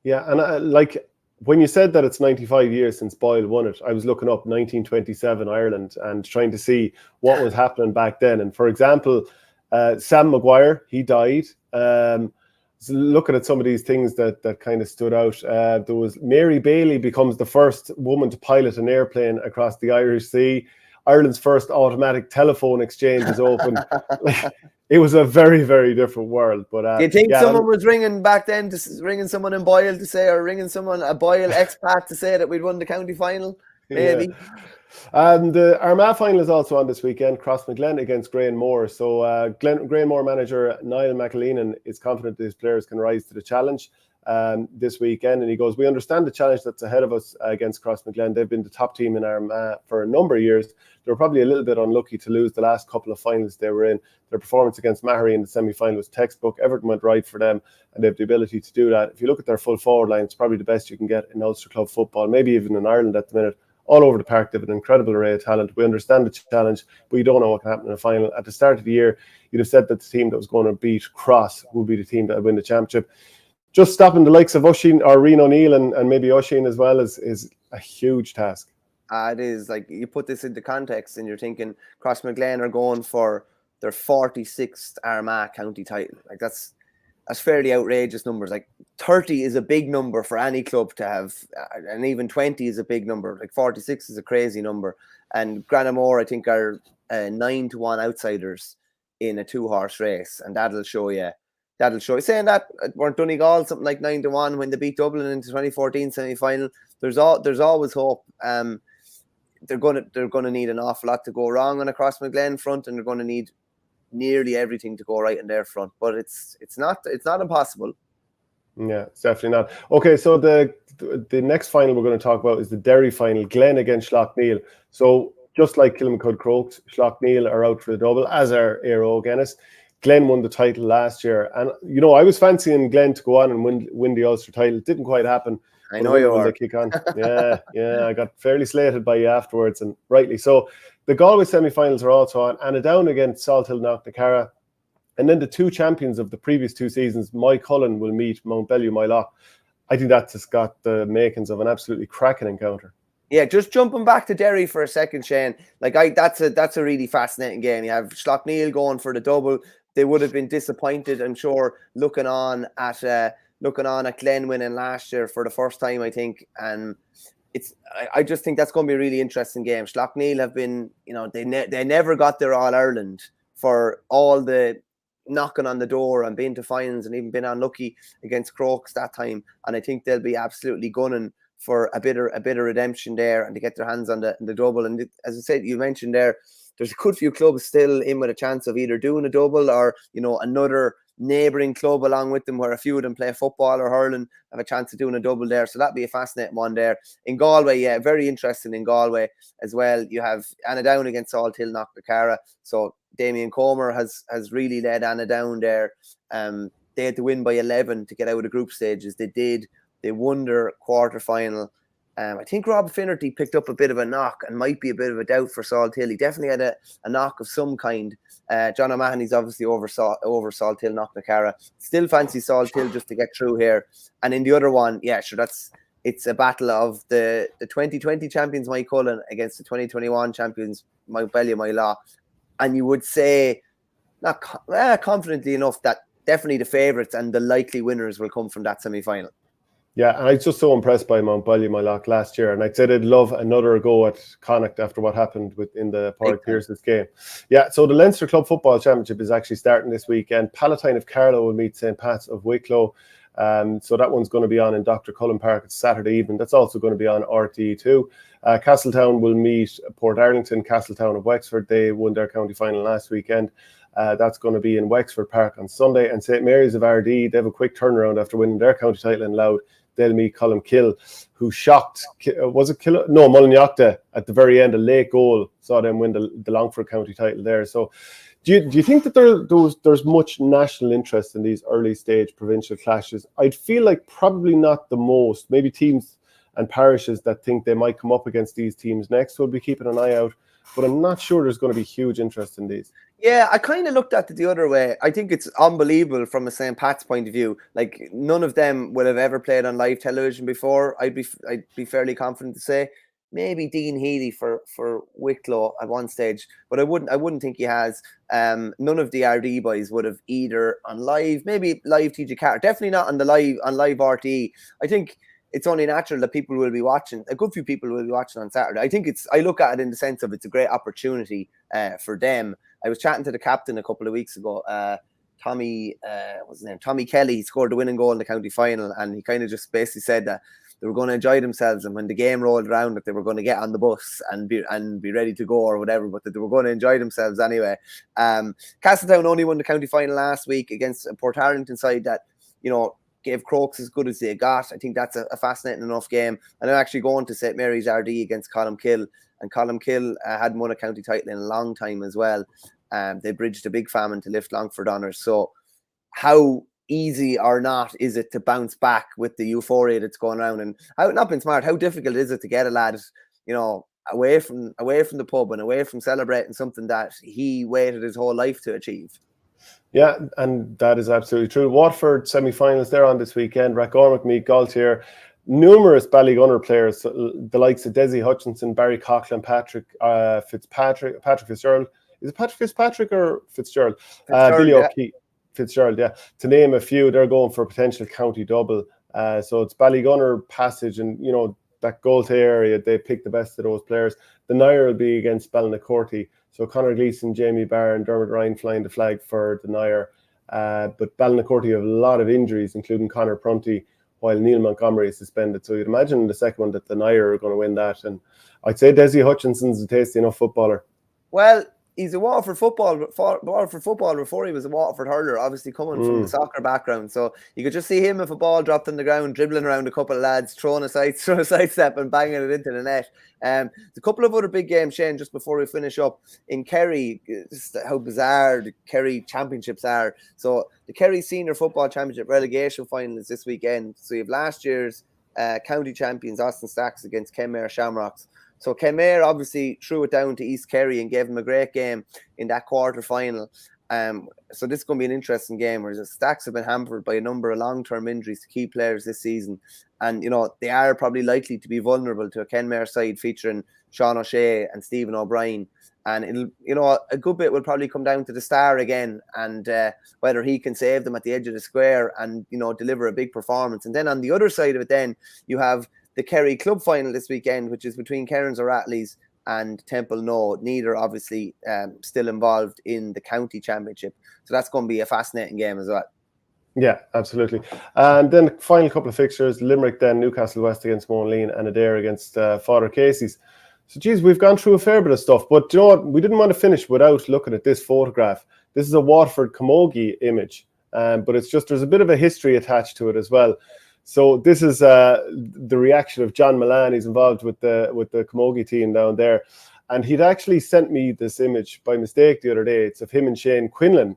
Yeah, and when you said that it's 95 years since Boyle won it, I was looking up 1927 Ireland and trying to see what was happening back then. And for example, Sam Maguire, he died. So looking at some of these things that kind of stood out, there was Mary Bailey becomes the first woman to pilot an airplane across the Irish Sea. Ireland's first automatic telephone exchange is opened. It was a very, very different world. But do you think someone was ringing back then, ringing someone in Boyle to say, or ringing someone, a Boyle expat to say that we'd won the county final? Maybe. Yeah. And the Armagh final is also on this weekend, Crossmaglen against Grainmore. So Grainmore manager Niall McAleenan is confident that his players can rise to the challenge. this weekend, and he goes, "We understand the challenge that's ahead of us against Crossmaglen. They've been the top team in Armagh for a number of years. They were probably a little bit unlucky to lose the last couple of finals they were in. Their performance against Mahary in the semi-final was textbook. Everything went right for them, and they have the ability to do that. If you look at their full forward line, it's probably the best you can get in Ulster club football, maybe even in Ireland at the minute. All over the park, they have an incredible array of talent. We understand the challenge, but you don't know what can happen in a final. At the start of the year, you'd have said that the team that was going to beat Cross would be the team that would win the championship. Just stopping the likes of Oisín or Rian O'Neill and maybe Oisín as well is a huge task. It is. Like, you put this into context and you're thinking Crossmaglen are going for their 46th Armagh county title. Like, that's fairly outrageous numbers. Like, 30 is a big number for any club to have, and even 20 is a big number. Like, 46 is a crazy number. And Granamore, I think, are 9-1 outsiders in a 2-horse race, and that'll show you. Saying that, weren't Donegal something like 9-1 when they beat Dublin in the 2014 semi-final? There's always hope. They're gonna need an awful lot to go wrong on a Crossmaglen front, and they're gonna need nearly everything to go right in their front. But it's not impossible. Yeah, it's definitely not. Okay, so the next final we're going to talk about is the Derry final, Glen against Schlockneil. So just like Kilmacud Crokes, Schlockneil are out for the double, as are Éire Óg. Glen won the title last year, and I was fancying Glen to go on and win the Ulster title. It didn't quite happen. I know you are. They kick on. Yeah, I got fairly slated by you afterwards, and rightly so. The Galway semi-finals are also on, Anadown against Salthill Knocknacarra, and then the two champions of the previous two seasons, Mike Cullen, will meet Mount Bellew Mylock. I think that's just got the makings of an absolutely cracking encounter. Yeah, just jumping back to Derry for a second, Shane. Like, that's a really fascinating game. You have Schlockneil going for the double. They would have been disappointed, I'm sure, looking on at Glen winning last year for the first time, I think. And I just think that's going to be a really interesting game. Schlockneil have been, they never got their All-Ireland for all the knocking on the door and being to finals, and even been unlucky against Crokes that time. And I think they'll be absolutely gunning for a bit of redemption there, and to get their hands on the double. And as I said, you mentioned there's a good few clubs still in with a chance of either doing a double or, another neighbouring club along with them, where a few of them play football or hurling, have a chance of doing a double there. So that'd be a fascinating one there. In Galway, yeah, very interesting in Galway as well. You have Anadown against Salthill Knocknacarra. So Damien Comer has really led Anadown there. They had to win by 11 to get out of the group stages. They did. They won their quarter-final. I think Rob Finnerty picked up a bit of a knock and might be a bit of a doubt for Salthill. He definitely had a knock of some kind. John O'Mahony's obviously over Salthill Knocknacarra. Still fancy Salthill just to get through here. And in the other one, yeah, sure, it's a battle of the 2020 champions Mike Cullen against the 2021 champions Mount Bellew Mylock. And you would say, not confidently enough, that definitely the favourites and the likely winners will come from that semi-final. Yeah, and I was just so impressed by Mount Bellew Mylock last year, and I'd said I'd love another go at Connacht after what happened in the Pádraig Pearse's game. Yeah, so the Leinster Club Football Championship is actually starting this weekend. Palatine of Carlow will meet St. Pat's of Wicklow. So that one's going to be on in Dr. Cullen Park. It's Saturday evening. That's also going to be on RTE2. Castletown will meet Port Arlington, Castletown of Wexford. They won their county final last weekend. That's going to be in Wexford Park on Sunday. And St. Mary's of Ardee, they have a quick turnaround after winning their county title in Louth. They'll meet Columkill, who shocked, Mullinachta at the very end, a late goal, saw them win the Longford County title there. So do you think that there's much national interest in these early stage provincial clashes? I'd feel like probably not the most. Maybe teams and parishes that think they might come up against these teams next will be keeping an eye out, but I'm not sure there's going to be huge interest in these. Yeah, I kind of looked at it the other way. I think it's unbelievable from a St. Pat's point of view. Like, none of them will have ever played on live television before. I'd be fairly confident to say. Maybe Dean Healy for Wicklow at one stage, but I wouldn't think he has. None of the RD boys would have either on live, maybe live TG Carter, definitely not on live RTE. I think it's only natural that people will be watching. A good few people will be watching on Saturday. I look at it in the sense of it's a great opportunity for them. I was chatting to the captain a couple of weeks ago, Tommy, what's his name? Tommy Kelly. He scored the winning goal in the county final, and he kind of just basically said that they were going to enjoy themselves, and when the game rolled around, that they were going to get on the bus and be ready to go or whatever, but that they were going to enjoy themselves anyway. Castletown only won the county final last week against a Port Arlington side that, gave Crokes as good as they got. I think that's a fascinating enough game. And I'm actually going to St. Mary's RD against Columkill. And Columkill hadn't won a county title in a long time as well. They bridged a big famine to lift Longford honours. So how easy or not is it to bounce back with the euphoria that's going around? And how, not being smart, how difficult is it to get a lad, you know, away from the pub and away from celebrating something that he waited his whole life to achieve? Yeah, and that is absolutely true. Waterford semi-finals, they're on this weekend. Rathcormac meet Galtier. Numerous Ballygunner players, the likes of Desi Hutchinson, Barry Coughlin, Patrick Fitzgerald. Is it Patrick Fitzpatrick or Fitzgerald? Billy O'Keefe. Fitzgerald, yeah. To name a few, they're going for a potential county double. So it's Ballygunner, Passage, and, you know, that Galtay area, they pick the best of those players. The Nair will be against Ballynacorty. So Conor Gleeson, Jamie Barr, and Dermot Ryan flying the flag for the Nair. But Ballynacorty have a lot of injuries, including Conor Prunty, while Neil Montgomery is suspended. So you'd imagine in the second one that the Nair are going to win that. And I'd say Desi Hutchinson's a tasty enough footballer. Well, he's a Waterford footballer before he was a Waterford hurler, obviously coming from the soccer background. So you could just see him if a ball dropped on the ground, dribbling around a couple of lads, throwing a sidestep and banging it into the net. There's a couple of other big games, Shane, just before we finish up. In Kerry, just how bizarre the Kerry championships are. So the Kerry Senior Football Championship relegation final is this weekend. So you have last year's county champions, Austin Stacks, against Kenmare Shamrocks. So Kenmare obviously threw it down to East Kerry and gave them a great game in that quarter final. So this is going to be an interesting game, whereas the Stacks have been hampered by a number of long-term injuries to key players this season. And, you know, they are probably likely to be vulnerable to a Kenmare side featuring Sean O'Shea and Stephen O'Brien. And it'll, you know, a good bit will probably come down to the star again, and whether he can save them at the edge of the square and, you know, deliver a big performance. And then on the other side of it, then you have the Kerry Club final this weekend, which is between Cairns O'Rattleys and Temple No. Neither obviously still involved in the county championship. So that's going to be a fascinating game as well. Yeah, absolutely. And then the final couple of fixtures, Limerick then, Newcastle West against Monaleen, and Adair against Father Casey's. So, geez, we've gone through a fair bit of stuff, but you know what? We didn't want to finish without looking at this photograph. This is a Waterford Camogie image, but it's just, there's a bit of a history attached to it as well. So this is the reaction of John Milan. He's involved with the Camogie team down there. And he'd actually sent me this image by mistake the other day. It's of him and Shane Quinlan.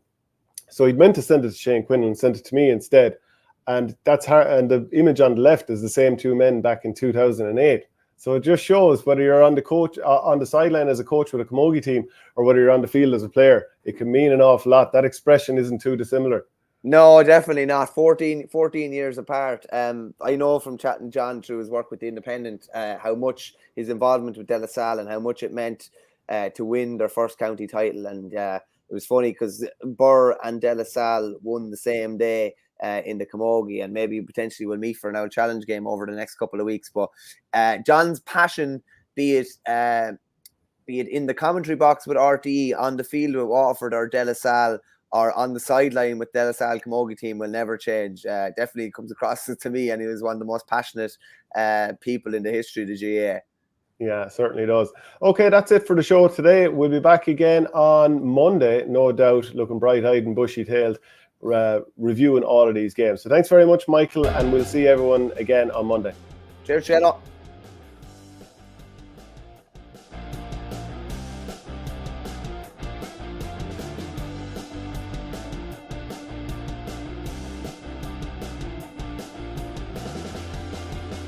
So he'd meant to send it to Shane Quinlan and sent it to me instead. And that's how, and the image on the left is the same two men back in 2008. So it just shows whether you're on the coach on the sideline as a coach with a Camogie team or whether you're on the field as a player, it can mean an awful lot. That expression isn't too dissimilar. No, definitely not. 14 years apart. I know from chatting John through his work with the Independent how much his involvement with De La Salle and how much it meant to win their first county title. And it was funny because Burr and De La Salle won the same day in the Camogie, and maybe potentially will meet for an Owl Challenge game over the next couple of weeks. But John's passion, be it in the commentary box with RTE, on the field with Waterford or De La Salle, or on the sideline with De La Salle Camogie team, will never change. Definitely comes across to me, and he was one of the most passionate people in the history of the GAA. Yeah, certainly does. Okay, that's it for the show today. We'll be back again on Monday, no doubt, looking bright-eyed and bushy-tailed, reviewing all of these games. So thanks very much, Michael, and we'll see everyone again on Monday. Cheers, Shella.